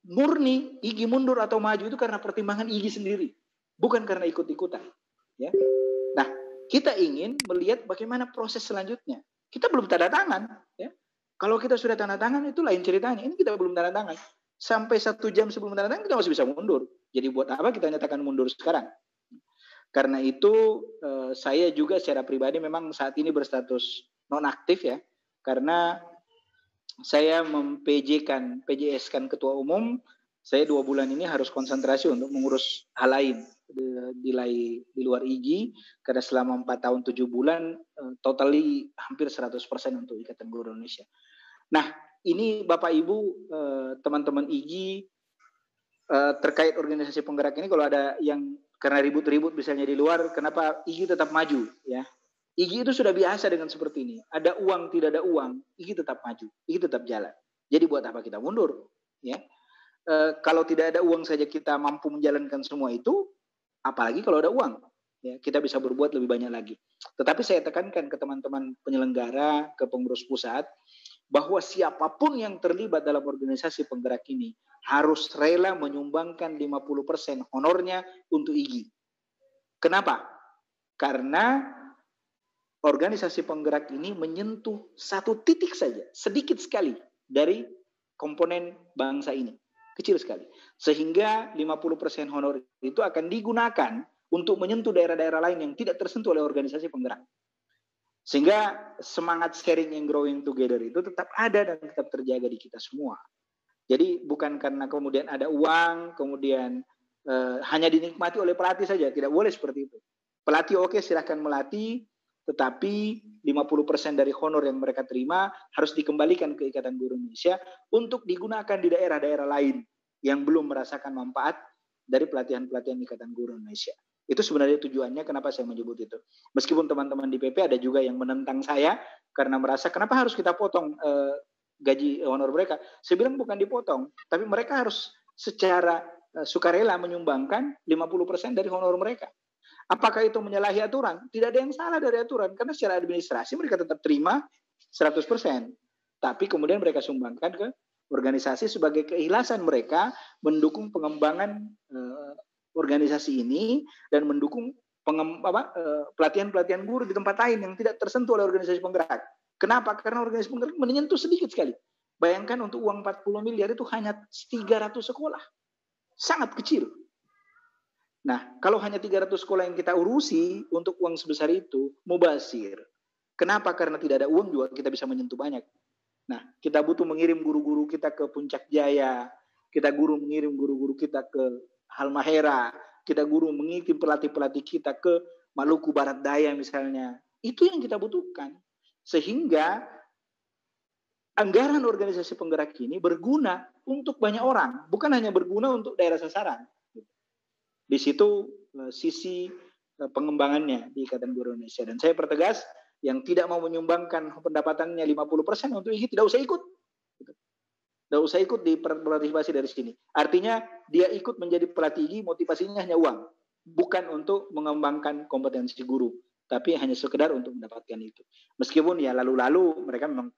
Murni IG mundur atau maju itu karena pertimbangan IG sendiri. Bukan karena ikut-ikutan. Ya. Nah, kita ingin melihat bagaimana proses selanjutnya. Kita belum tanda tangan. Ya. Kalau kita sudah tanda tangan, itu lain ceritanya. Ini kita belum tanda tangan. Sampai 1 jam sebelum tanda tangan, kita masih bisa mundur. Jadi buat apa kita nyatakan mundur sekarang? Karena itu saya juga secara pribadi memang saat ini berstatus nonaktif ya, karena saya PJS-kan ketua umum, saya 2 bulan ini harus konsentrasi untuk mengurus hal lain di luar IG, karena selama 4 tahun 7 bulan totally hampir 100% untuk Ikatan Guru Indonesia. Nah ini Bapak Ibu teman-teman IG terkait organisasi penggerak ini, kalau ada yang karena ribut-ribut misalnya di luar, kenapa IG tetap maju ya? IG itu sudah biasa dengan seperti ini. Ada uang, tidak ada uang, IG tetap maju, IG tetap jalan. Jadi buat apa kita mundur? Ya, kalau tidak ada uang saja kita mampu menjalankan semua itu, apalagi kalau ada uang, ya kita bisa berbuat lebih banyak lagi. Tetapi saya tekankan ke teman-teman penyelenggara, ke pengurus pusat, bahwa siapapun yang terlibat dalam organisasi penggerak ini harus rela menyumbangkan 50% honornya untuk IG. Kenapa? Karena organisasi penggerak ini menyentuh 1 titik saja, sedikit sekali dari komponen bangsa ini. Kecil sekali. Sehingga 50% honor itu akan digunakan untuk menyentuh daerah-daerah lain yang tidak tersentuh oleh organisasi penggerak. Sehingga semangat sharing and growing together itu tetap ada dan tetap terjaga di kita semua. Jadi bukan karena kemudian ada uang, kemudian hanya dinikmati oleh pelatih saja. Tidak boleh seperti itu. Pelatih oke, silahkan melatih, tetapi 50% dari honor yang mereka terima harus dikembalikan ke Ikatan Guru Indonesia untuk digunakan di daerah-daerah lain yang belum merasakan manfaat dari pelatihan-pelatihan Ikatan Guru Indonesia. Itu sebenarnya tujuannya kenapa saya menyebut itu. Meskipun teman-teman di PP ada juga yang menentang saya karena merasa kenapa harus kita potong gaji honor mereka. Saya bilang bukan dipotong, tapi mereka harus secara sukarela menyumbangkan 50% dari honor mereka. Apakah itu menyalahi aturan? Tidak ada yang salah dari aturan, karena secara administrasi mereka tetap terima 100%. tapi kemudian mereka sumbangkan ke organisasi sebagai keikhlasan mereka mendukung pengembangan organisasi ini dan mendukung pelatihan-pelatihan guru di tempat lain yang tidak tersentuh oleh organisasi penggerak. Kenapa? Karena organisasi penggerak menyentuh sedikit sekali. Bayangkan untuk uang 40 miliar itu hanya 300 sekolah. Sangat kecil. Nah, kalau hanya 300 sekolah yang kita urusi untuk uang sebesar itu, mubazir. Kenapa? Karena tidak ada uang juga kita bisa menyentuh banyak. Nah, kita butuh mengirim guru-guru kita ke Puncak Jaya, kita mengirim guru-guru kita ke Halmahera, kita mengirim pelatih-pelatih kita ke Maluku Barat Daya misalnya. Itu yang kita butuhkan. Sehingga anggaran organisasi penggerak ini berguna untuk banyak orang, bukan hanya berguna untuk daerah sasaran. Di situ sisi pengembangannya di Ikatan Guru Indonesia. Dan saya pertegas, yang tidak mau menyumbangkan pendapatannya 50% untuk IGI tidak usah ikut. Tidak usah ikut di partisipasi dari sini. Artinya dia ikut menjadi pelatih IGI, motivasinya hanya uang. Bukan untuk mengembangkan kompetensi guru, tapi hanya sekedar untuk mendapatkan itu. Meskipun ya lalu-lalu mereka memang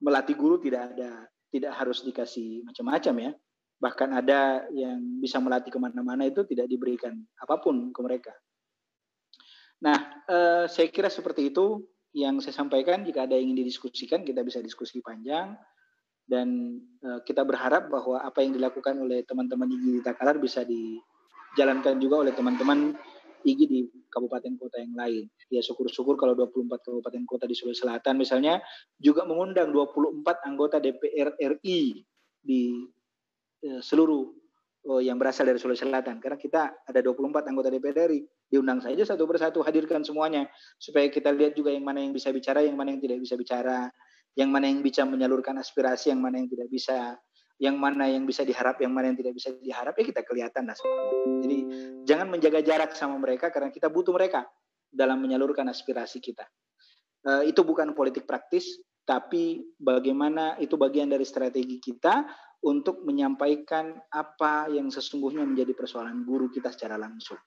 melatih guru tidak harus dikasih macam-macam ya. Bahkan ada yang bisa melatih kemana-mana itu tidak diberikan apapun ke mereka. Nah, saya kira seperti itu yang saya sampaikan. Jika ada yang ingin didiskusikan, kita bisa diskusi panjang. Dan kita berharap bahwa apa yang dilakukan oleh teman-teman IGI di Takalar bisa dijalankan juga oleh teman-teman IGI di kabupaten kota yang lain. Ya syukur-syukur kalau 24 kabupaten kota di Sulawesi Selatan misalnya juga mengundang 24 anggota DPR RI di seluruh yang berasal dari Sulawesi Selatan. Karena kita ada 24 anggota DPR RI. Diundang saja satu persatu, hadirkan semuanya. Supaya kita lihat juga yang mana yang bisa bicara, yang mana yang tidak bisa bicara. Yang mana yang bisa menyalurkan aspirasi, yang mana yang tidak bisa. Yang mana yang bisa diharap, yang mana yang tidak bisa diharap. Ya kita kelihatan lah semuanya. Jadi jangan menjaga jarak sama mereka karena kita butuh mereka dalam menyalurkan aspirasi kita. Itu bukan politik praktis, tapi bagaimana itu bagian dari strategi kita untuk menyampaikan apa yang sesungguhnya menjadi persoalan guru kita secara langsung.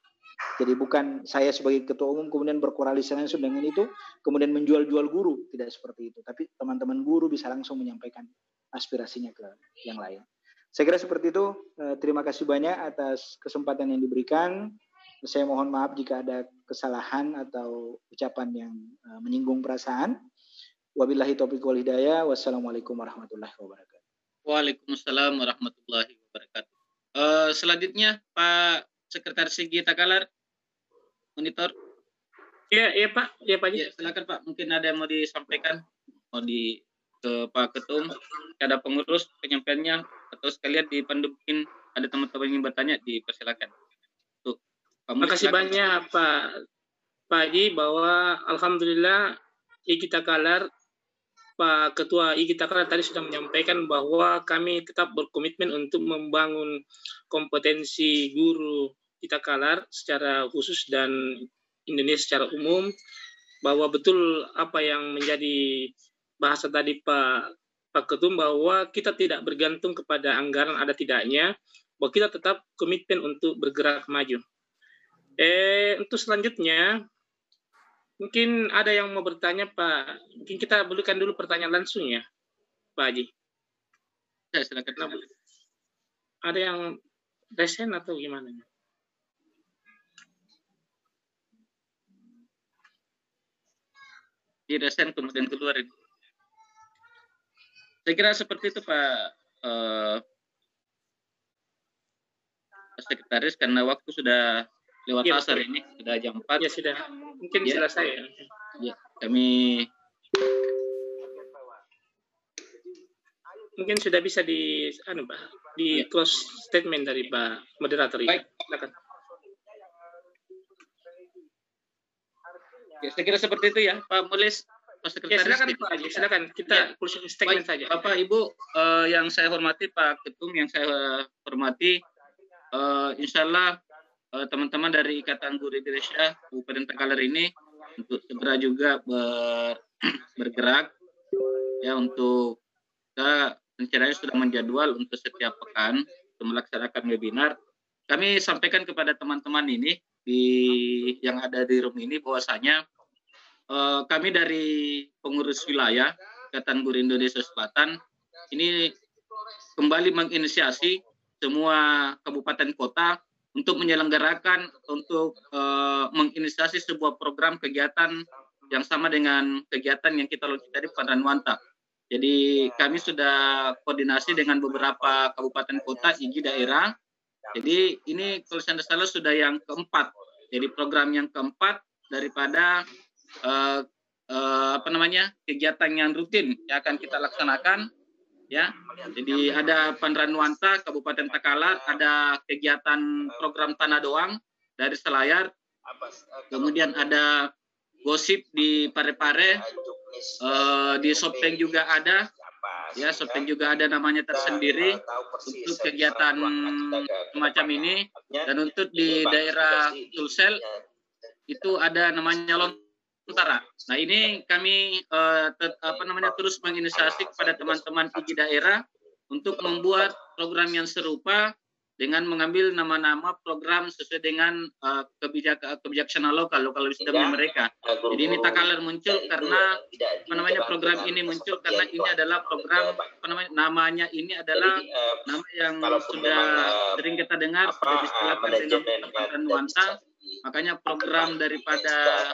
Jadi bukan saya sebagai ketua umum kemudian berkoalisi langsung dengan itu, kemudian menjual-jual guru, tidak seperti itu. Tapi teman-teman guru bisa langsung menyampaikan aspirasinya ke yang lain. Saya kira seperti itu. Terima kasih banyak atas kesempatan yang diberikan. Saya mohon maaf jika ada kesalahan atau ucapan yang menyinggung perasaan. Wabillahi taufiq wal hidayah. Wassalamualaikum warahmatullahi wabarakatuh. Waalaikumsalam warahmatullahi wabarakatuh. Selanjutnya Pak Sekretaris IGI Takalar, monitor. Ya Pak. Ya Pak. Ya, silakan Pak. Mungkin ada yang mau disampaikan, ke Pak Ketum, ada pengurus penyampaiannya, atau sekalian dipandukin ada teman-teman yang ingin bertanya, dipersilakan. Tuh, terima kasih banyak Pak Haji, bahwa alhamdulillah IGI Takalar, Pak Ketua IGI Takalar tadi sudah menyampaikan bahwa kami tetap berkomitmen untuk membangun kompetensi guru di Takalar secara khusus dan Indonesia secara umum, bahwa betul apa yang menjadi bahasa tadi Pak Ketum, bahwa kita tidak bergantung kepada anggaran ada tidaknya, bahwa kita tetap komitmen untuk bergerak maju. Untuk selanjutnya, mungkin ada yang mau bertanya Pak. Mungkin kita berikan dulu pertanyaan langsung ya, Pak Haji. Ya, silakan. Ada yang resen atau gimana? Di resen kemudian keluar ini. Saya kira seperti itu Pak Sekretaris, karena waktu sudah lewat asar ini, sudah jam 4. Ya sudah, mungkin selesai ya. Ya, kami mungkin sudah bisa di close statement dari Pak Moderator. Baik. Silakan. Ya, saya kira seperti itu ya Pak Mulis, Pak Sekretaris. Ya, silakan Pak Haji, silakan kita closing statement saja. Bapak Ibu yang saya hormati, Pak Ketum yang saya hormati, insya Allah teman-teman dari Ikatan Guru Indonesia Kabupaten Takalar ini untuk segera juga bergerak ya, untuk kita rencananya sudah menjadwal untuk setiap pekan untuk melaksanakan webinar. Kami sampaikan kepada teman-teman ini yang ada di room ini bahwasanya kami dari pengurus wilayah Ikatan Guru Indonesia Selatan ini kembali menginisiasi semua kabupaten kota untuk menyelenggarakan, untuk menginisiasi sebuah program kegiatan yang sama dengan kegiatan yang kita lakukan dari Panranwanta. Jadi kami sudah koordinasi dengan beberapa kabupaten kota, IG daerah. Jadi ini kalau saya tidak salah sudah yang keempat. Jadi program yang keempat daripada kegiatan yang rutin yang akan kita laksanakan. Ya, jadi ada Panranwanta, Kabupaten Takalar, ada kegiatan program Tanah Doang dari Selayar, kemudian ada gosip di Parepare, di Sopeng juga ada, ya Sopeng juga ada namanya tersendiri untuk kegiatan semacam ini, dan untuk di daerah Sulsel itu ada namanya Lontara. Nah ini kami terus menginisiasi kepada teman-teman IG daerah untuk membuat program yang serupa dengan mengambil nama-nama program sesuai dengan kebijaksanaan lokal wisdom mereka. Jadi ini Takalar muncul karena program ini muncul karena ini adalah program namanya ini adalah nama yang sudah sering kita dengar, sudah distelahkan dengan Panranwanta. Makanya program daripada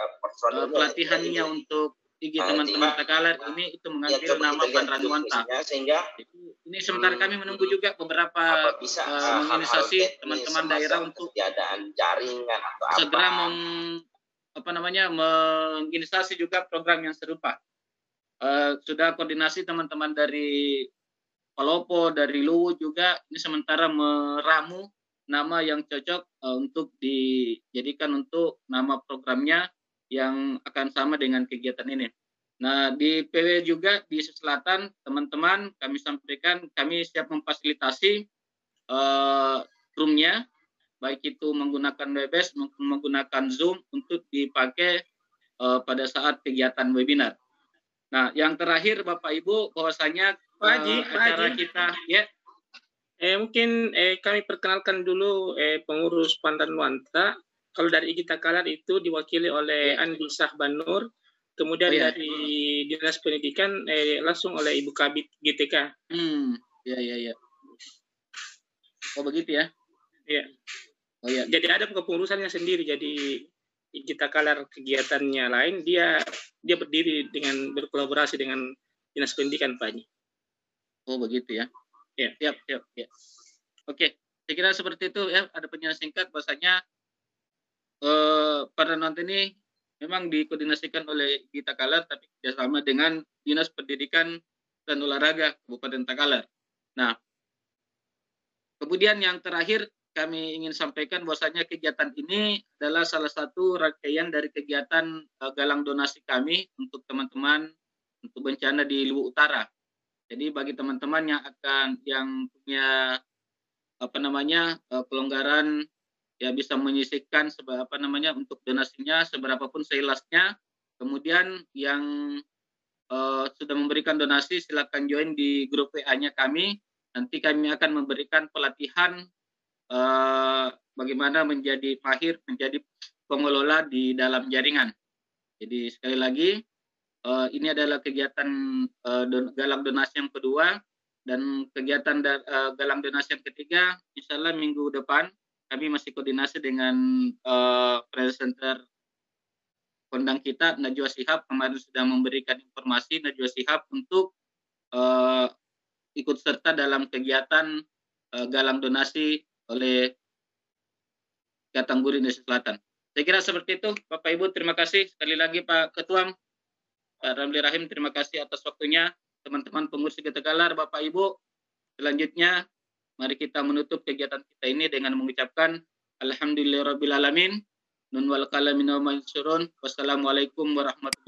pelatihannya untuk IG teman-teman Takalar ini itu mengambil nama Panranwanta. Ini sementara kami menunggu juga beberapa menginisiasi teman-teman daerah untuk segera menginisiasi juga program yang serupa. Sudah koordinasi teman-teman dari Palopo, dari Luwu juga ini sementara meramu nama yang cocok untuk dijadikan untuk nama programnya yang akan sama dengan kegiatan ini. Nah, di PW juga di Selatan, teman-teman kami sampaikan kami siap memfasilitasi roomnya, baik itu menggunakan Webex maupun menggunakan Zoom untuk dipakai pada saat kegiatan webinar. Nah, yang terakhir Bapak Ibu, bahwasanya acara kita ya. Mungkin kami perkenalkan dulu pengurus Panranwanta. Kalau dari IG Takalar itu diwakili oleh Andi Sahbanur, kemudian dari Dinas Pendidikan langsung oleh Ibu Kabit GTK. Iya. Oh begitu ya? Iya. Oh iya. Jadi ada kepengurusannya sendiri. Jadi IG Takalar kegiatannya lain, dia berdiri dengan berkolaborasi dengan Dinas Pendidikan, Pak Haji. Oh begitu ya? Ya. Siap. Ya. Oke, saya kira seperti itu ya. Ada penjelasan singkat bahwasanya Panranwanta ini memang dikoordinasikan oleh IG Takalar tapi kerjasama dengan Dinas Pendidikan dan Olahraga Kabupaten Takalar. Nah, kemudian yang terakhir kami ingin sampaikan bahwasanya kegiatan ini adalah salah satu rangkaian dari kegiatan galang donasi kami untuk teman-teman untuk bencana di Luwu Utara. Jadi bagi teman-teman yang punya pelonggaran ya bisa menyisihkan untuk donasinya seberapapun seikhlasnya. Kemudian yang sudah memberikan donasi silakan join di grup WA-nya kami. Nanti kami akan memberikan pelatihan bagaimana menjadi mahir menjadi pengelola di dalam jaringan. Jadi sekali lagi ini adalah kegiatan galang donasi yang kedua dan kegiatan galang donasi yang ketiga. Insya Allah minggu depan kami masih koordinasi dengan presenter kondang kita Najwa Shihab. Kemarin sudah memberikan informasi Najwa Shihab untuk ikut serta dalam kegiatan galang donasi oleh Ikatan Guru Indonesia Selatan. Saya kira seperti itu, Bapak Ibu. Terima kasih sekali lagi Pak Ketua. Pak Ramli Rahim, terima kasih atas waktunya. Teman-teman pengurus IG Takalar, Bapak Ibu, selanjutnya mari kita menutup kegiatan kita ini dengan mengucapkan Alhamdulillahirrabbilalamin. Nun wal kalamin wa ma yusirun. Wassalamualaikum warahmatullahi